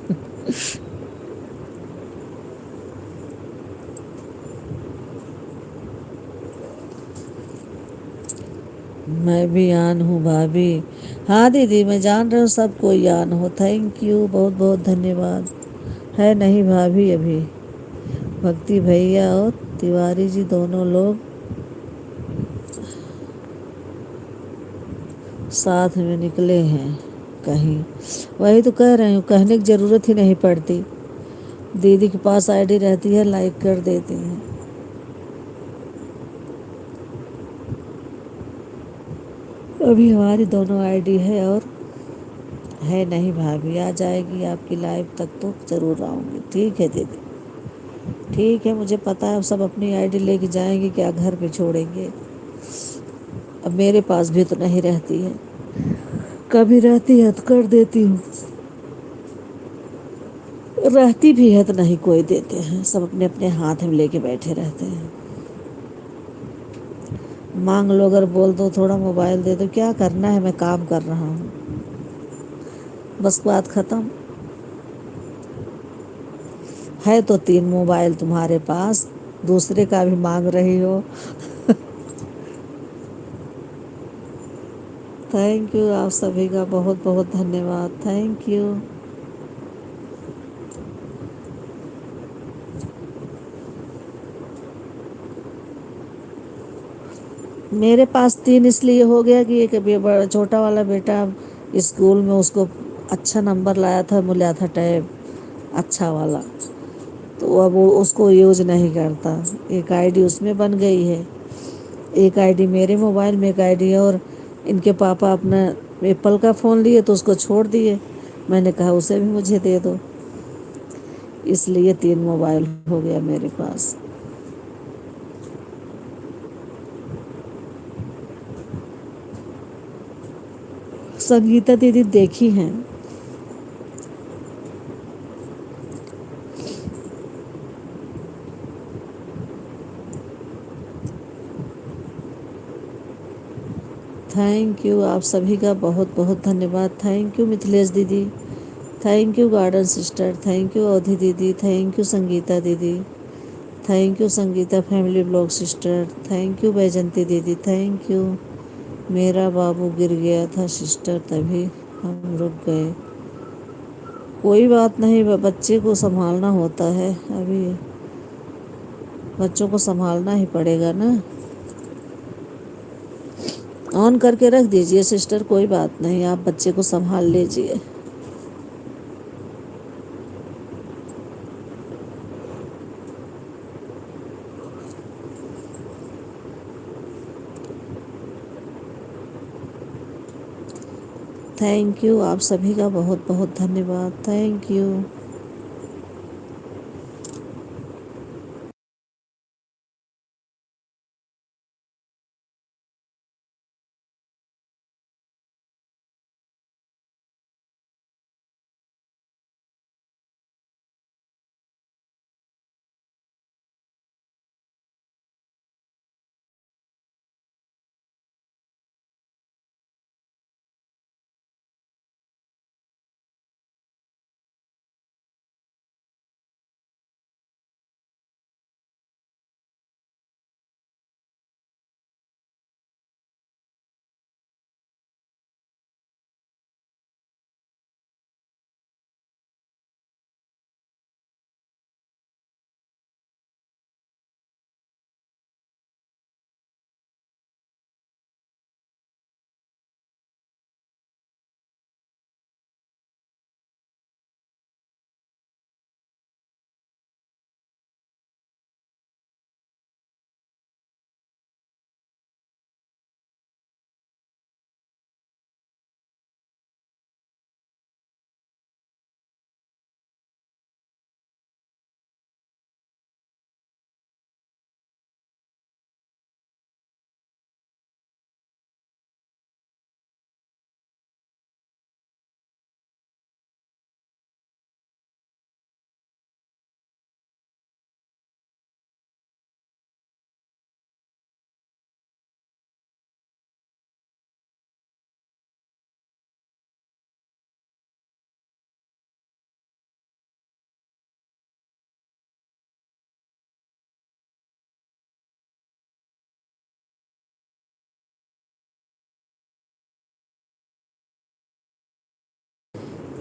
Speaker 1: मैं भी आन हूँ भाभी। हाँ दीदी, मैं जान रही हूँ सब कोई आन हो। थैंक यू, बहुत बहुत धन्यवाद। है नहीं भाभी अभी, भक्ति भैया और तिवारी जी दोनों लोग साथ में निकले हैं कहीं। वही तो कह रही हूँ, कहने की ज़रूरत ही नहीं पड़ती। दीदी के पास आईडी रहती है, लाइक कर देती हैं। अभी हमारी दोनों आईडी है और है नहीं भाभी, आ जाएगी आपकी लाइव तक तो ज़रूर आऊँगी। ठीक है दीदी, ठीक है, मुझे पता है अब सब अपनी आईडी लेके जाएंगे, क्या घर पे छोड़ेंगे। अब मेरे पास भी तो नहीं रहती है, कभी रहती है तो कर देती हूँ, रहती भी है तो नहीं कोई देते हैं, सब अपने अपने हाथ में लेके बैठे रहते हैं। मांग लो अगर बोल दो थोड़ा मोबाइल दे दो, क्या करना है, मैं काम कर रहा हूँ, बस बात ख़त्म। है तो 3 मोबाइल तुम्हारे पास, दूसरे का भी मांग रही हो। थैंक यू, आप सभी का बहुत बहुत धन्यवाद। Thank you. मेरे पास 3 इसलिए हो गया कि एक छोटा वाला बेटा स्कूल में उसको अच्छा नंबर लाया था, मिला था टैब अच्छा वाला, तो अब वो उसको यूज नहीं करता। एक आईडी उसमें बन गई है, एक आईडी मेरे मोबाइल में, एक आईडी और इनके पापा अपना एप्पल का फ़ोन लिए तो उसको छोड़ दिए। मैंने कहा उसे भी मुझे दे दो, इसलिए 3 मोबाइल हो गया मेरे पास। संगीता दीदी देखी हैं। थैंक यू, आप सभी का बहुत बहुत धन्यवाद। थैंक यू मिथिलेश दीदी, thank you garden sister, thank you Avadhi दीदी, थैंक यू संगीता दीदी, thank you Sangeeta family blog sister, thank you Baijanti दीदी, थैंक यू। मेरा बाबू गिर गया था सिस्टर, तभी हम रुक गए। कोई बात नहीं, बच्चे को संभालना होता है, अभी बच्चों को संभालना ही पड़ेगा ना। ऑन करके रख दीजिए सिस्टर, कोई बात नहीं, आप बच्चे को संभाल लीजिए। थैंक यू, आप सभी का बहुत बहुत धन्यवाद। Thank you.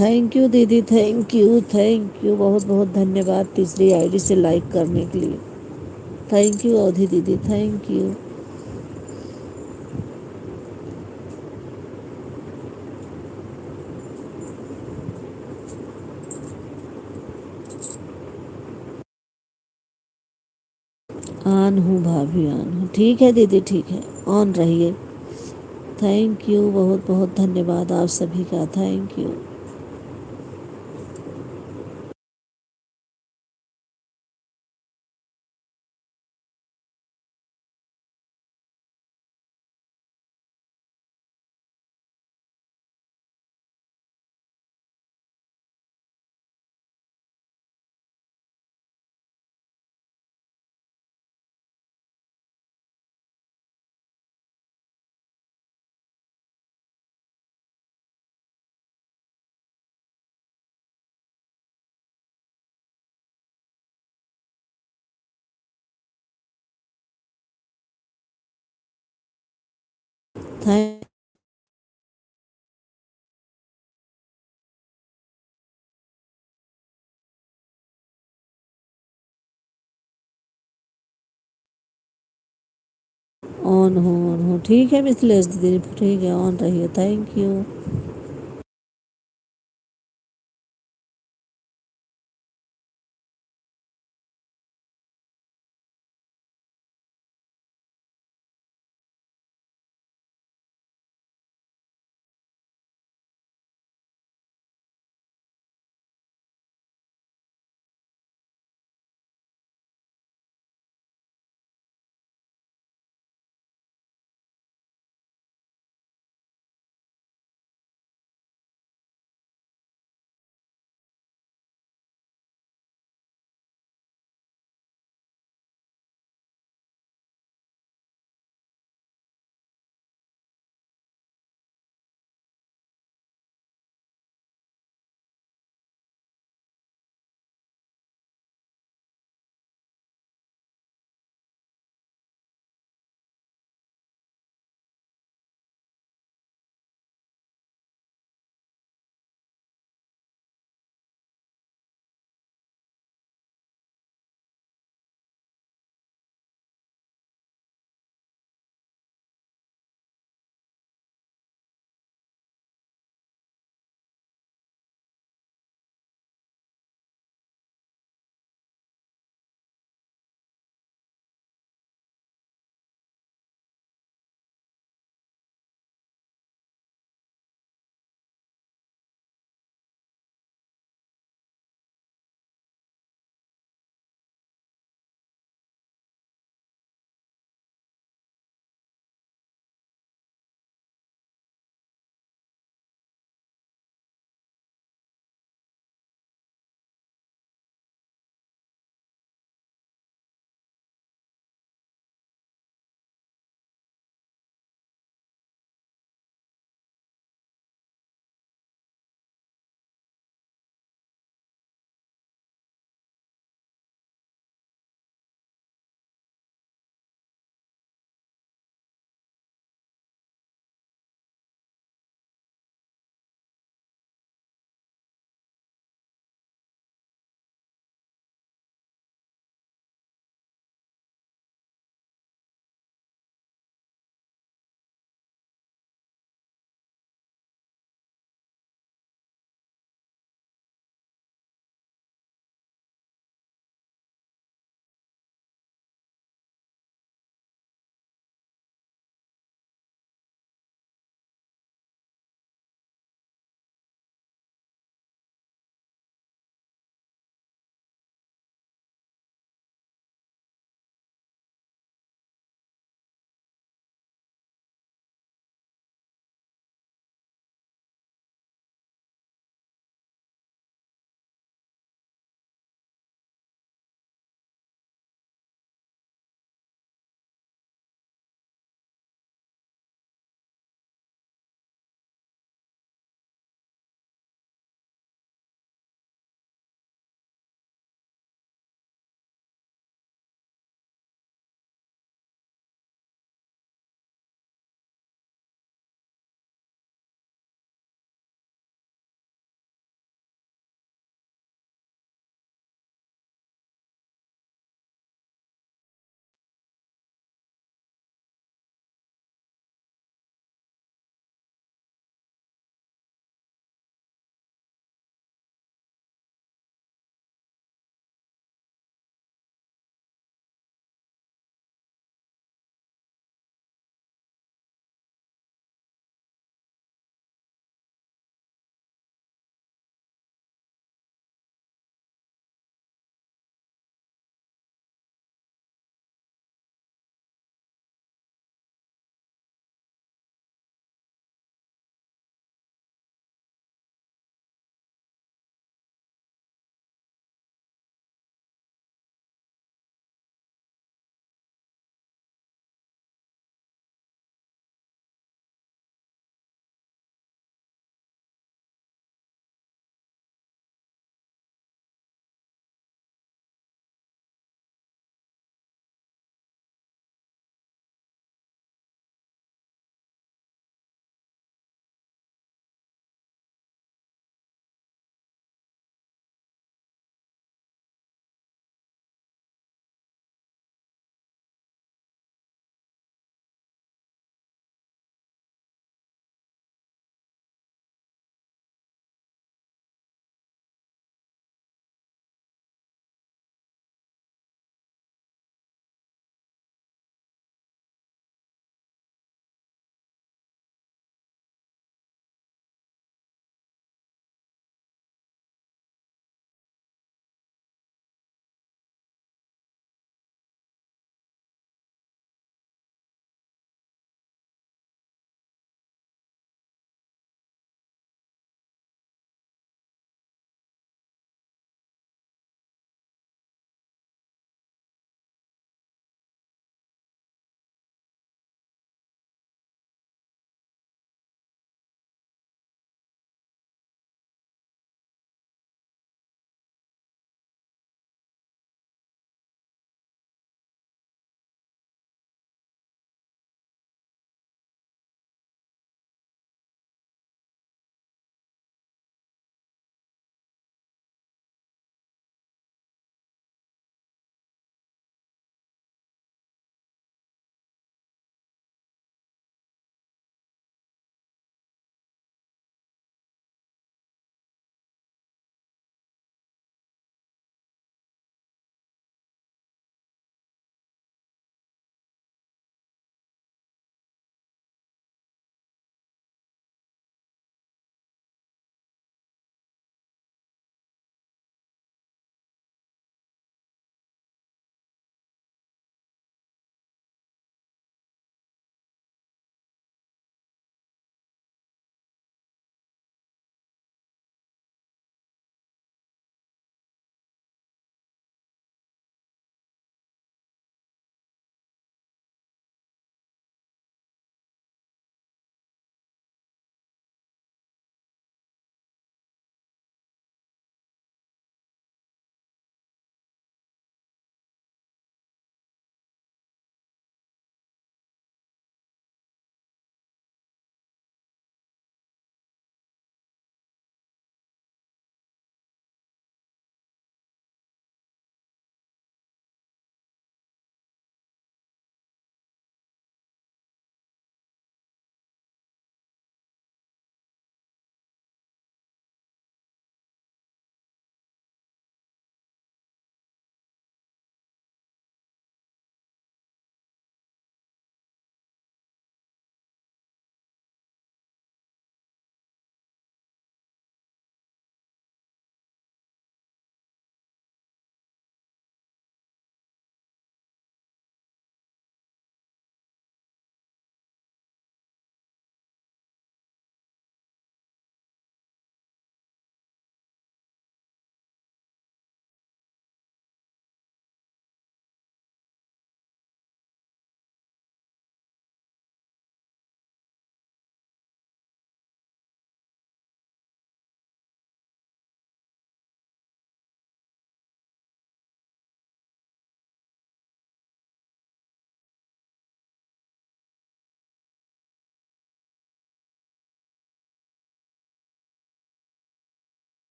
Speaker 1: थैंक यू दीदी, थैंक यू, बहुत बहुत धन्यवाद तीसरी आईडी से लाइक करने के लिए। थैंक यू अवधि दीदी, थैंक यू। ऑन हूँ भाभी, ऑन हूँ। ठीक है दीदी, ठीक है, ऑन रहिए। थैंक यू, बहुत बहुत धन्यवाद आप सभी का, थैंक यू। थैंक ऑन हूँ, ठीक है मिथिलेश दीदी, ठीक है, ऑन रहिए, थैंक यू।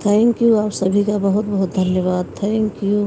Speaker 1: थैंक यू, आप सभी का बहुत बहुत धन्यवाद। Thank you.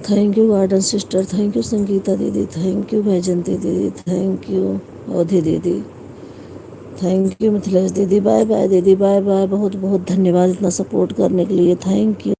Speaker 1: Thank you garden sister, thank you Sangeeta दीदी, थैंक यू वैजंती दीदी, थैंक यू अवधि दीदी, थैंक यू मिथिलेश दीदी, बाय बाय दीदी, बाय बाय, बहुत बहुत धन्यवाद इतना सपोर्ट करने के लिए, thank you.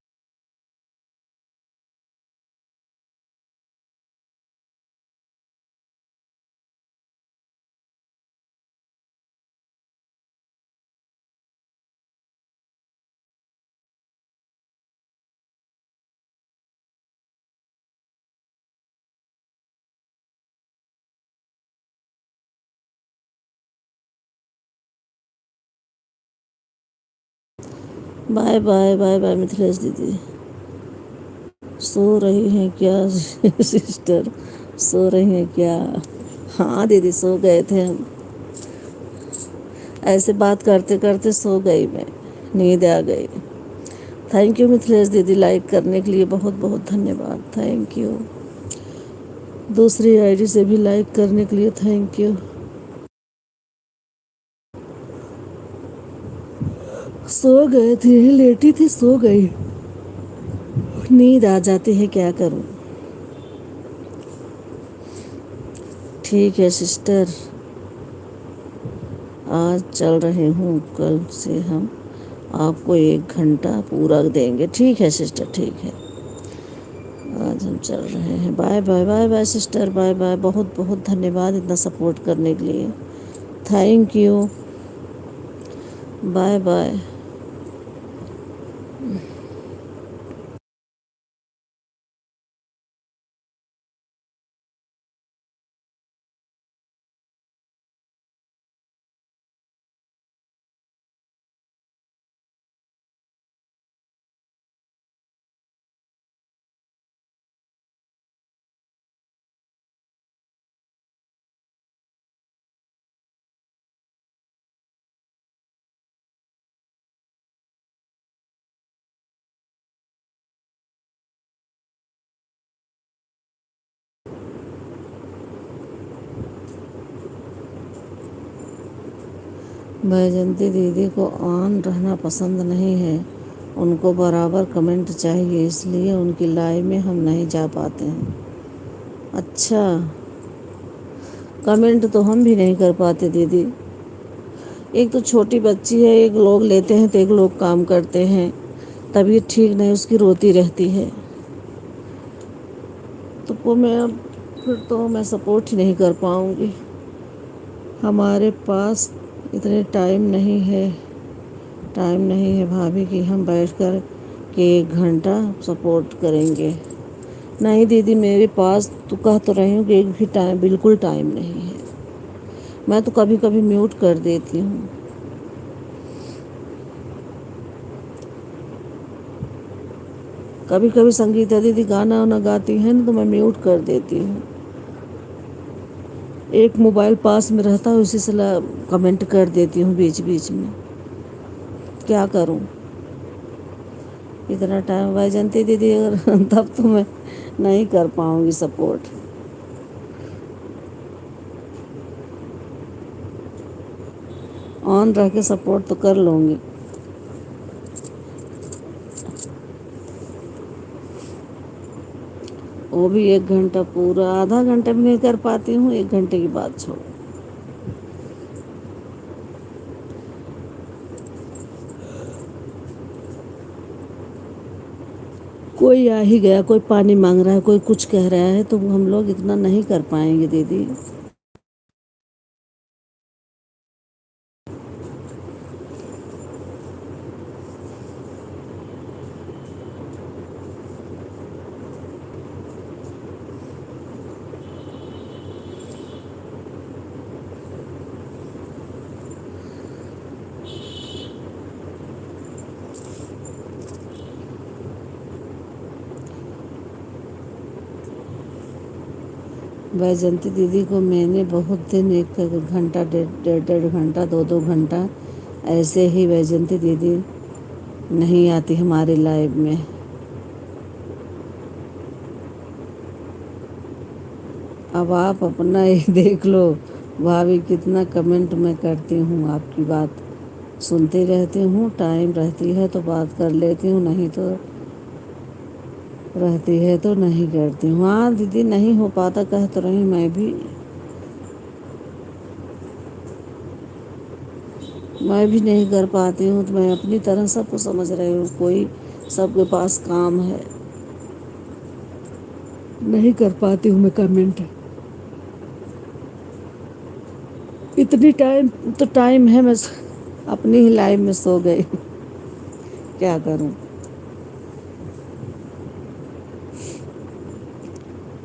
Speaker 1: Bye bye bye bye Mithilesh दीदी। सो रही हैं क्या सिस्टर, सो रही हैं क्या? हाँ दीदी सो गए थे हम, ऐसे बात करते करते सो गई मैं, नींद आ गई। थैंक यू मिथिलेश दीदी, लाइक करने के लिए बहुत बहुत धन्यवाद, थैंक यू। दूसरी आईडी से भी लाइक करने के लिए थैंक यू। सो गए थे, लेटी थी सो गई, नींद आ जाती है क्या करूं। ठीक है सिस्टर, आज चल रहे हूँ, कल से हम आपको 1 घंटा पूरा देंगे। ठीक है सिस्टर, ठीक है, आज हम चल रहे हैं। Bye bye bye bye sister, bye bye, बहुत बहुत धन्यवाद इतना सपोर्ट करने के लिए, thank you, bye bye. Baijanti दीदी को ऑन रहना पसंद नहीं है, उनको बराबर कमेंट चाहिए, इसलिए उनकी लाइव में हम नहीं जा पाते हैं। अच्छा, कमेंट तो हम भी नहीं कर पाते दीदी, एक तो छोटी बच्ची है, एक लोग लेते हैं तो एक लोग काम करते हैं, तबीयत ठीक नहीं उसकी, रोती रहती है, तो वो मैं अब फिर तो मैं सपोर्ट ही नहीं कर पाऊँगी। हमारे पास इतने टाइम नहीं है भाभी कि हम बैठकर के 1 घंटा सपोर्ट करेंगे। नहीं दीदी, मेरे पास तो कह तो रही हूँ कि एक भी टाइम, बिल्कुल टाइम नहीं है, मैं तो कभी कभी म्यूट कर देती हूँ। कभी कभी संगीता दीदी गाना वाना गाती हैं ना, तो मैं म्यूट कर देती हूँ। एक मोबाइल पास में रहता है, उसी से कमेंट कर देती हूँ बीच बीच में, क्या करूँ। इतना टाइम वैजंती दीदी अगर तब तो मैं नहीं कर पाऊँगी सपोर्ट। ऑन रह के सपोर्ट तो कर लूँगी। वो भी 1 घंटा पूरा, आधा घंटा भी नहीं कर पाती हूँ, 1 घंटे की बात छोड़। कोई आ ही गया, कोई पानी मांग रहा है, कोई कुछ कह रहा है, तो हम लोग इतना नहीं कर पाएंगे दीदी। वैजंती दीदी को मैंने बहुत दिन, 1 घंटा, डेढ़ घंटा, 2 घंटा, ऐसे ही वैजंती दीदी नहीं आती हमारे लाइव में। अब आप अपना ही देख लो भाभी, कितना कमेंट मैं करती हूँ, आपकी बात सुनती रहती हूँ, टाइम रहती है तो बात कर लेती हूँ, नहीं तो रहती है तो नहीं करती हूँ। हाँ दीदी, नहीं हो पाता, कह तो रही मैं भी नहीं कर पाती हूँ। तो मैं अपनी तरह सबको समझ रही हूँ, कोई सबके पास काम है, नहीं कर पाती हूँ मैं कमेंट। इतनी टाइम तो टाइम है, मैं अपनी ही लाइफ में सो गई, क्या करूँ।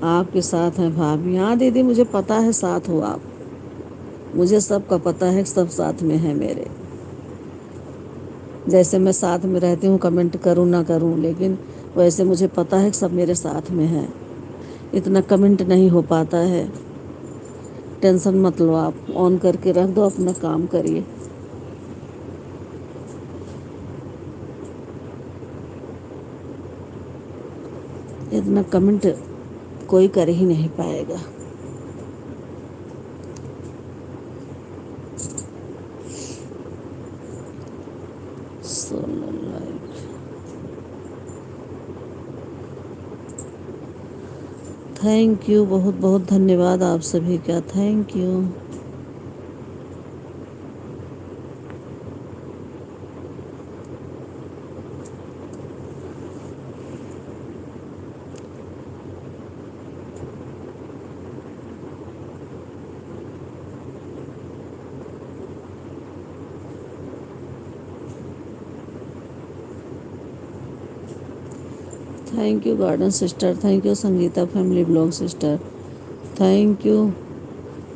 Speaker 1: आपके साथ हैं भाभी। हाँ दीदी, मुझे पता है साथ हो आप, मुझे सबका पता है, सब साथ में है मेरे। जैसे मैं साथ में रहती हूँ, कमेंट करूँ ना करूँ, लेकिन वैसे मुझे पता है कि सब मेरे साथ में है। इतना कमेंट नहीं हो पाता है। टेंशन मत लो, आप ऑन करके रख दो, अपना काम करिए। इतना कमेंट कोई कर ही नहीं पाएगा। सोलर लाइट, थैंक यू, बहुत बहुत धन्यवाद आप सभी का, thank you. Thank you garden sister, thank you Sangeeta family blog sister, thank you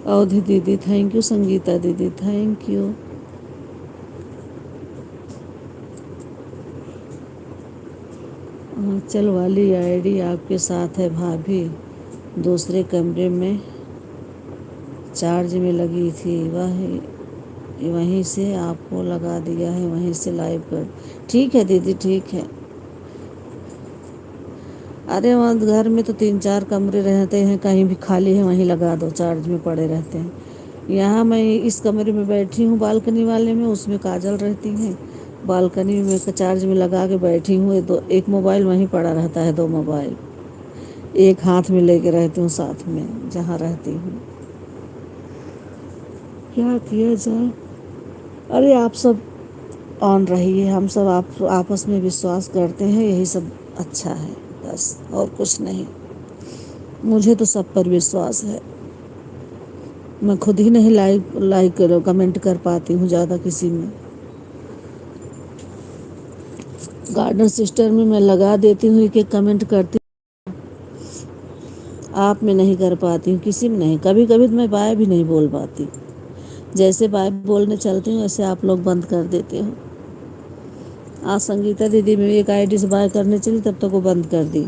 Speaker 1: Avadhi दीदी, थैंक यू संगीता दीदी, थैंक यू। आंचल वाली आईडी आपके साथ है भाभी, दूसरे कमरे में चार्ज में लगी थी, वहीं से आपको लगा दिया है, वहीं से लाइव कर। ठीक है दीदी, ठीक है। अरे वहाँ घर में तो 3-4 कमरे रहते हैं, कहीं भी खाली है वहीं लगा दो, चार्ज में पड़े रहते हैं। यहाँ मैं इस कमरे में बैठी हूँ बालकनी वाले में, उसमें काजल रहती हैं, बालकनी में चार्ज में लगा के बैठी हूँ। तो एक मोबाइल वहीं पड़ा रहता है, 2 मोबाइल एक हाथ में लेके रहती हूँ साथ में जहाँ रहती हूँ। क्या किया जाए। अरे आप सब ऑन रहिए, हम सब आप आपस में विश्वास करते हैं, यही सब अच्छा है, बस और कुछ नहीं। मुझे तो सब पर विश्वास है, मैं खुद ही नहीं लाइक करो कमेंट कर पाती हूँ ज़्यादा किसी में। गार्डन सिस्टर में मैं लगा देती हूँ, एक एक कमेंट करती, आप में नहीं कर पाती हूँ, किसी में नहीं। कभी कभी तो मैं बाय भी नहीं बोल पाती, जैसे बाय बोलने चलती हूँ वैसे आप लोग बंद कर देते हो। आज संगीता दीदी में एक आईडी से बाय करने चली, तब तक वो बंद कर दी।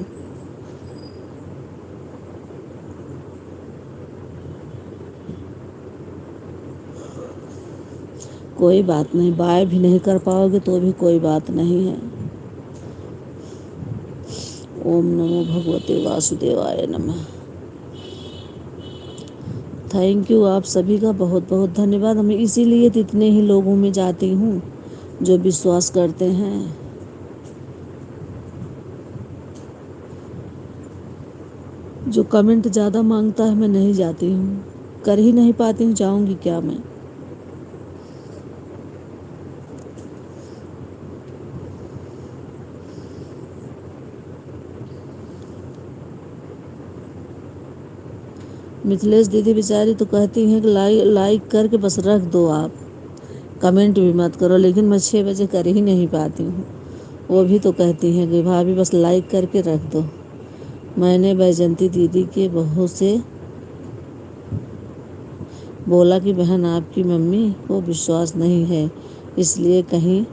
Speaker 1: कोई बात नहीं, बाय भी नहीं कर पाओगे तो भी कोई बात नहीं है। ओम नमो भगवते वासुदेवाय नमः। थैंक यू आप सभी का, बहुत बहुत धन्यवाद। हमें इसीलिए तो इतने ही लोगों में जाती हूँ जो विश्वास करते हैं। जो कमेंट ज़्यादा मांगता है मैं नहीं जाती हूँ, कर ही नहीं पाती हूँ, जाऊँगी क्या मैं। मिथिलेश दीदी बेचारी तो कहती हैं कि लाइक करके बस रख दो, आप कमेंट भी मत करो, लेकिन मैं 6 बजे कर ही नहीं पाती हूँ। वो भी तो कहती हैं कि भाभी बस लाइक करके रख दो। मैंने बैजंती दीदी के बहू से बोला कि बहन आपकी मम्मी को विश्वास नहीं है, इसलिए कहीं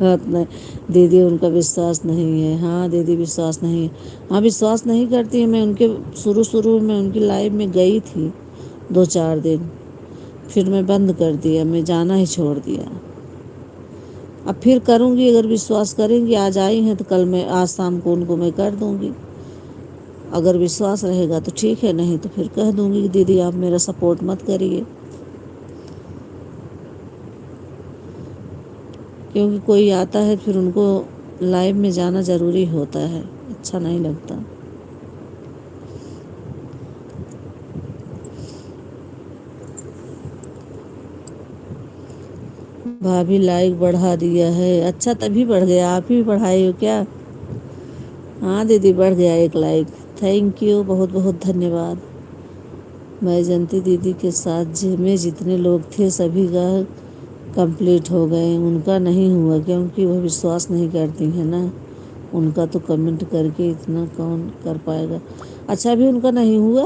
Speaker 1: नहीं दीदी, उनका विश्वास नहीं है। हाँ दीदी, विश्वास नहीं है। हाँ विश्वास नहीं करती है। मैं उनके शुरू में उनकी लाइव में गई थी 2-4 दिन, फिर मैं बंद कर दिया, मैं जाना ही छोड़ दिया। अब फिर करूँगी, अगर विश्वास करेंगी, आज आई हैं तो कल मैं, आज शाम को उनको मैं कर दूँगी। अगर विश्वास रहेगा तो ठीक है, नहीं तो फिर कह दूँगी कि दीदी आप मेरा सपोर्ट मत करिए। क्योंकि कोई आता है फिर उनको लाइव में जाना ज़रूरी होता है, अच्छा नहीं लगता। भाभी लाइक बढ़ा दिया है। अच्छा, तभी बढ़ गया, आप ही बढ़ाई हो क्या? हाँ दीदी, बढ़ गया 1 लाइक। थैंक यू, बहुत बहुत धन्यवाद। बैजंती दीदी के साथ में जितने लोग थे सभी का कंप्लीट हो गए, उनका नहीं हुआ क्योंकि वह विश्वास नहीं करती है ना। उनका तो कमेंट करके इतना कौन कर पाएगा। अच्छा, भी उनका नहीं हुआ।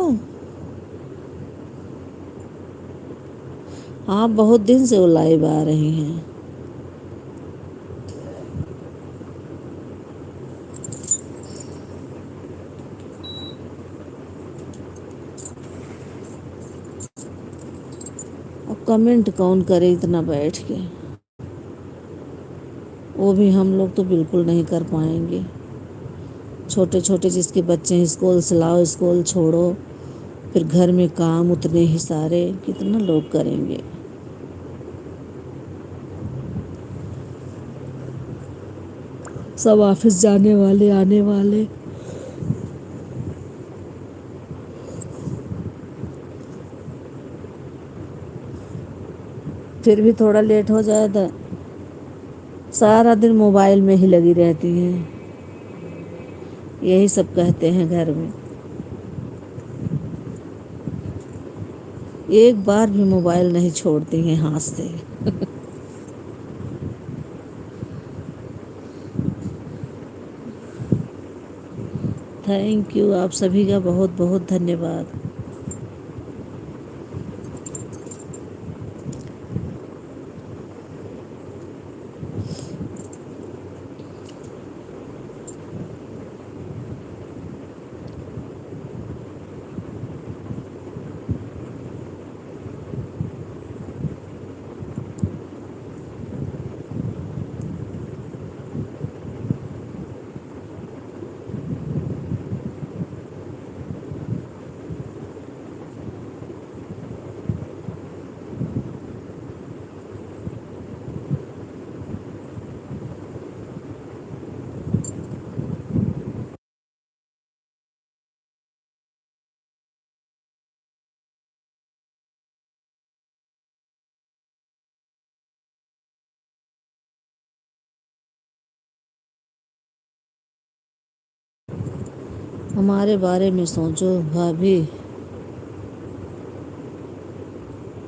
Speaker 1: हाँ, बहुत दिन से वो लाइव आ रही हैं। अब कमेंट कौन करे इतना बैठ के, वो भी हम लोग तो बिल्कुल नहीं कर पाएंगे। छोटे छोटे जिसके बच्चे हैं, स्कूल से लाओ, स्कूल छोड़ो, फिर घर में काम उतने ही सारे, कितना लोग करेंगे। सब ऑफिस जाने वाले, आने वाले। फिर भी थोड़ा लेट हो जाए तो सारा दिन मोबाइल में ही लगी रहती हैं, यही सब कहते हैं घर में। एक बार भी मोबाइल नहीं छोड़ती हैं हाथ से। थैंक यू, आप सभी का बहुत बहुत धन्यवाद। हमारे बारे में सोचो भाभी,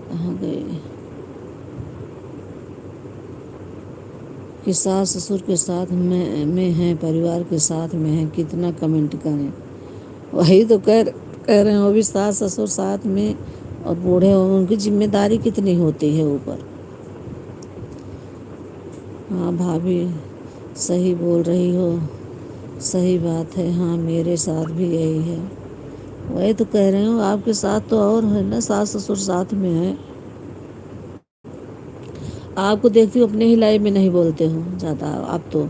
Speaker 1: कहाँ गए कि सास ससुर के साथ में हैं, परिवार के साथ में हैं, कितना कमेंट करें। वही तो कह रहे हैं, वो भी सास ससुर साथ में और बूढ़े हो, उनकी जिम्मेदारी कितनी होती है ऊपर। हाँ भाभी, सही बोल रही हो, सही बात है। हाँ, मेरे साथ भी यही है। वही तो कह रही हूँ, आपके साथ तो और है ना, सास ससुर साथ में है। आपको देखती हूँ अपने ही लाइफ में नहीं बोलते हो ज़्यादा आप तो।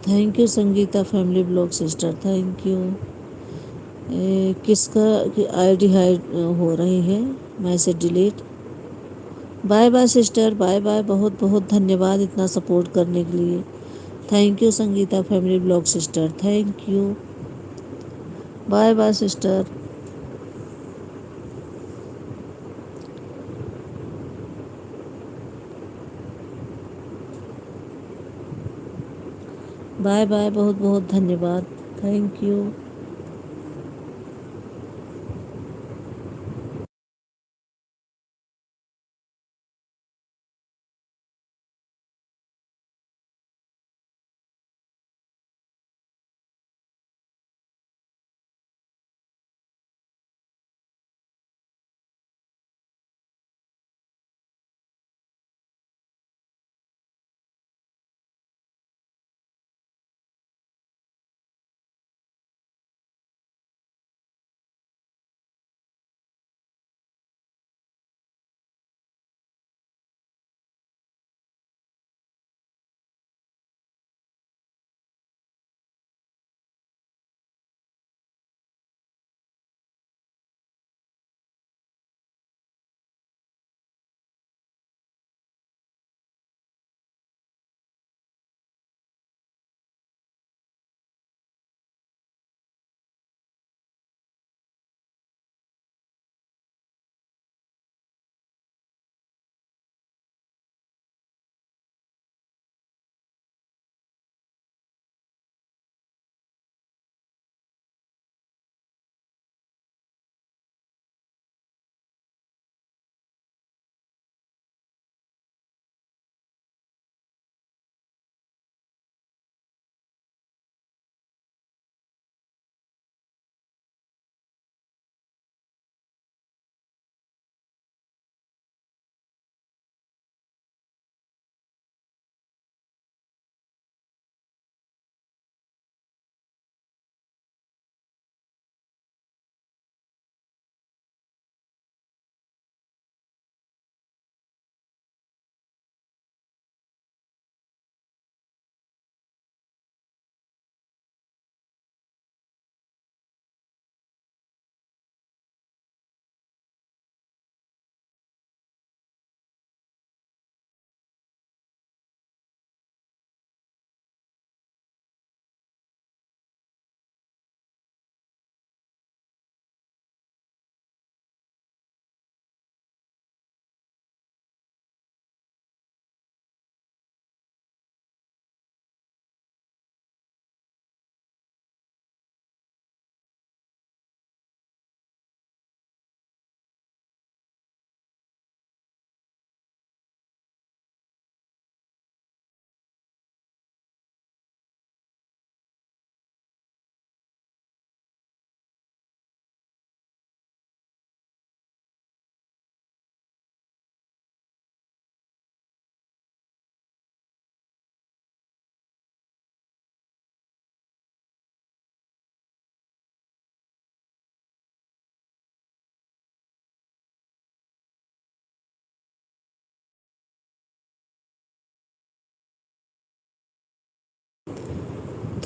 Speaker 1: Thank you Sangeeta family blog sister, thank you. किसका आईडी हाइड हो रही है, message delete. Bye bye sister, bye bye, बहुत बहुत धन्यवाद इतना सपोर्ट करने के लिए। Thank you Sangeeta family blog sister, thank you. Bye bye sister. Bye bye, बहुत बहुत धन्यवाद, थैंक यू।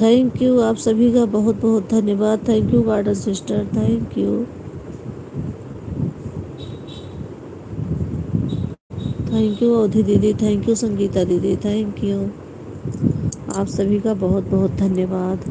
Speaker 1: थैंक यू, आप सभी का बहुत बहुत धन्यवाद। Thank you garden sister, thank you. Thank you Avadhi दीदी, थैंक यू संगीता दीदी, थैंक यू। आप सभी का बहुत बहुत धन्यवाद।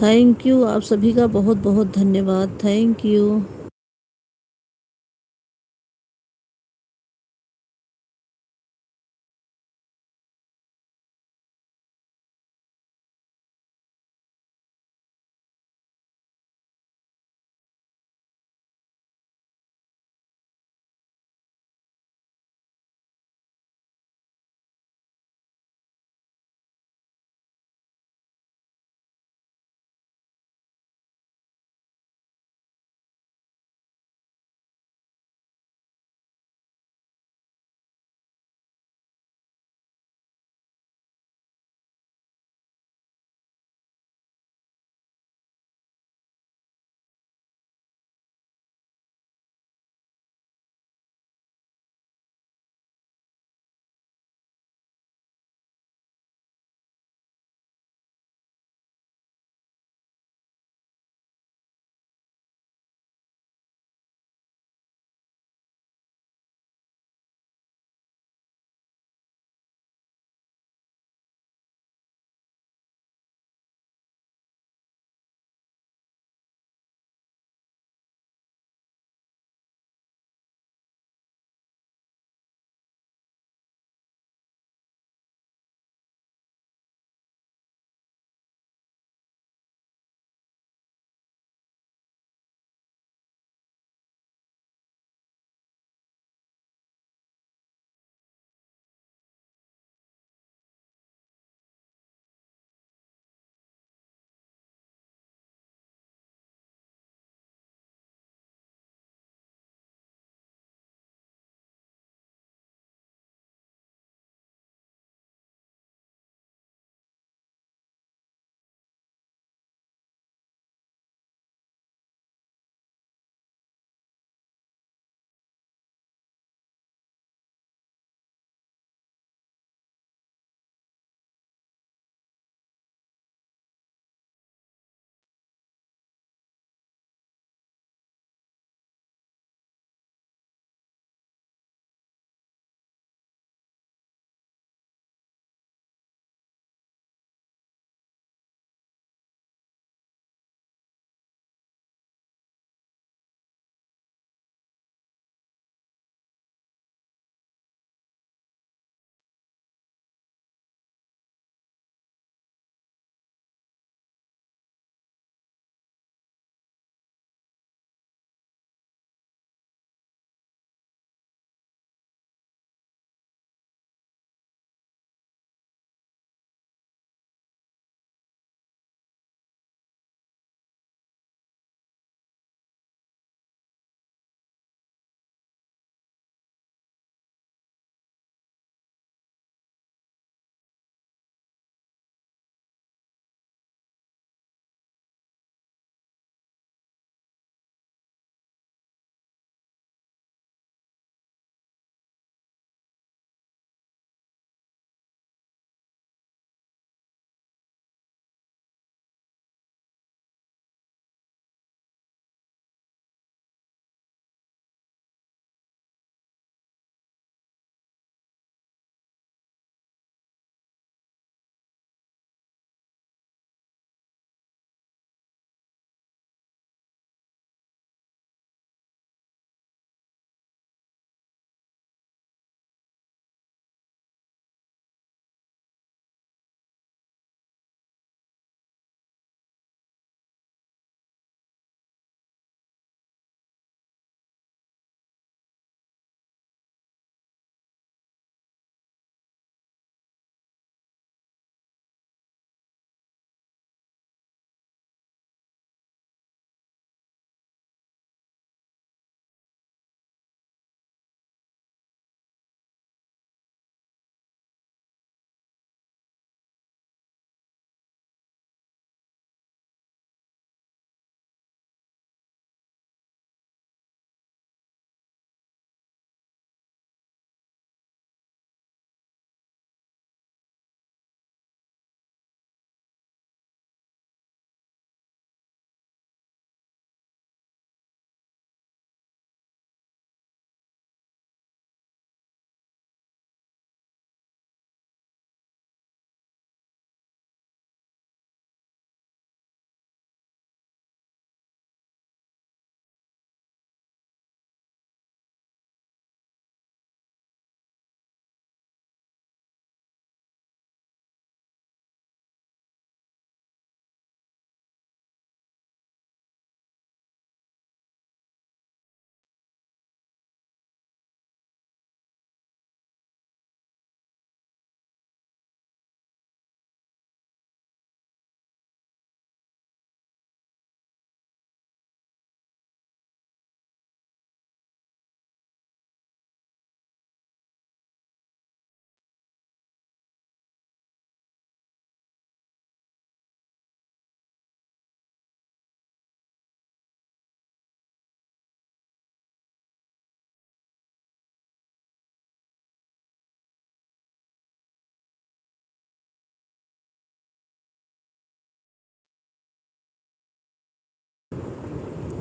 Speaker 1: थैंक यू, आप सभी का बहुत बहुत धन्यवाद। Thank you.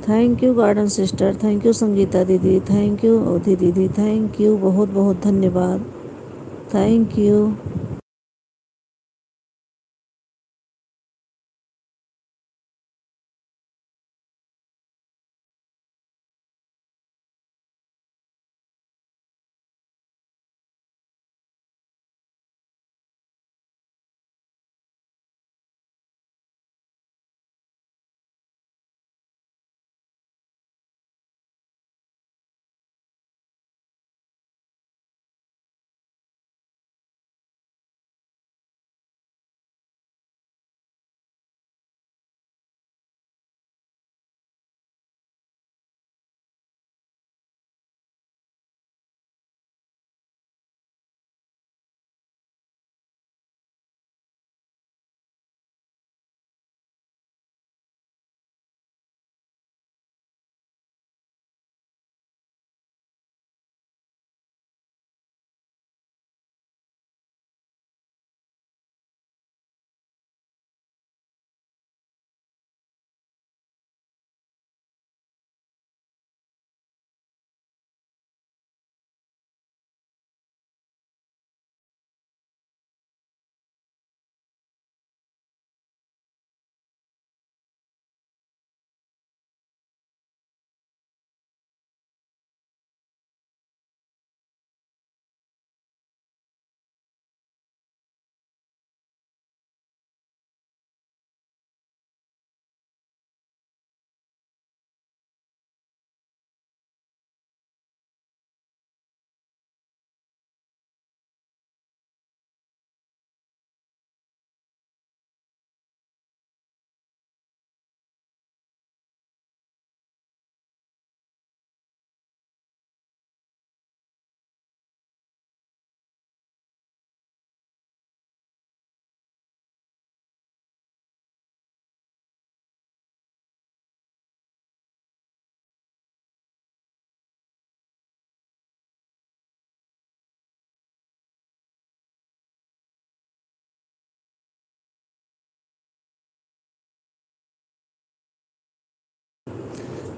Speaker 1: Thank you garden sister, thank you Sangeeta दीदी, थैंक यू अवधि दीदी, थैंक यू, बहुत बहुत धन्यवाद, thank you.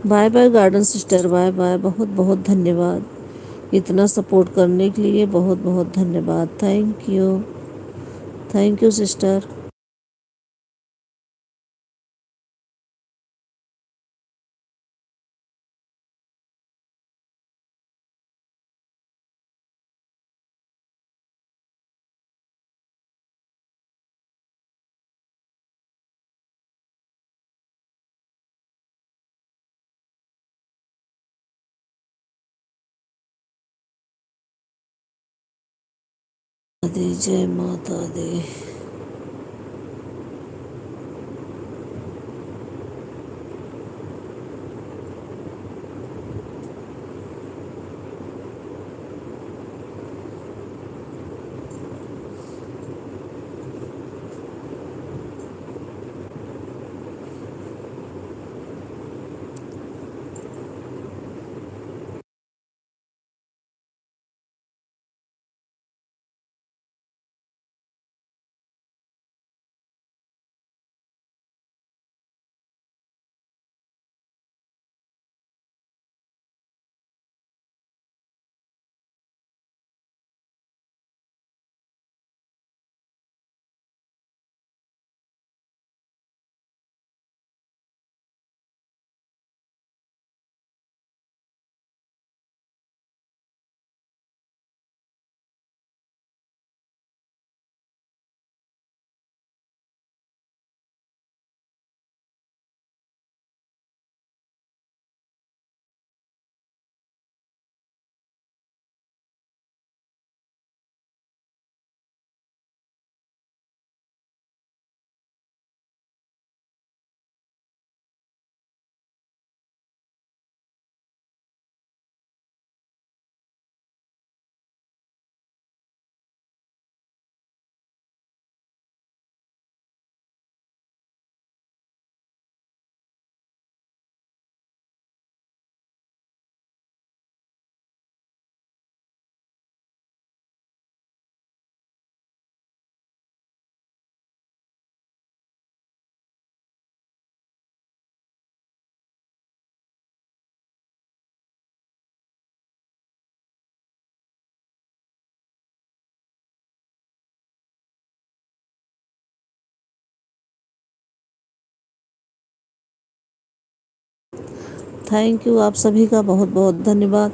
Speaker 1: Bye bye garden sister, bye bye, बहुत बहुत धन्यवाद, इतना सपोर्ट करने के लिए बहुत बहुत धन्यवाद, थैंक यू सिस्टर। जय माता दी। थैंक यू, आप सभी का बहुत बहुत धन्यवाद।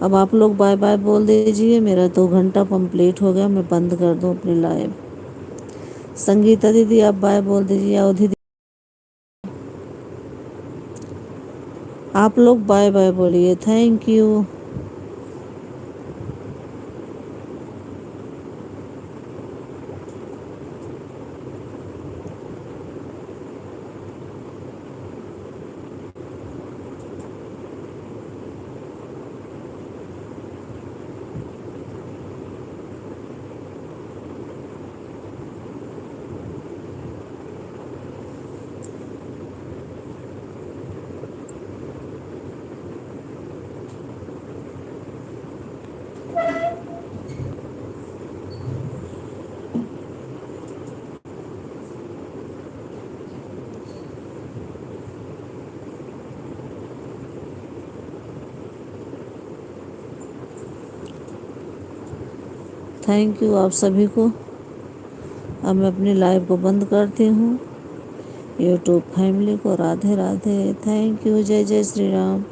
Speaker 1: अब आप लोग बाय बाय बोल दीजिए, मेरा 2 घंटा कंप्लीट हो गया, मैं बंद कर दूं अपनी लाइव। संगीता दीदी आप बाय बोल दीजिए, अवधि दीदी आप लोग बाय बाय बोलिए। Thank you. थैंक यू आप सभी को। अब मैं अपनी लाइव को बंद करती हूँ। यूट्यूब फैमिली को राधे राधे। Thank you. जय जय श्री राम।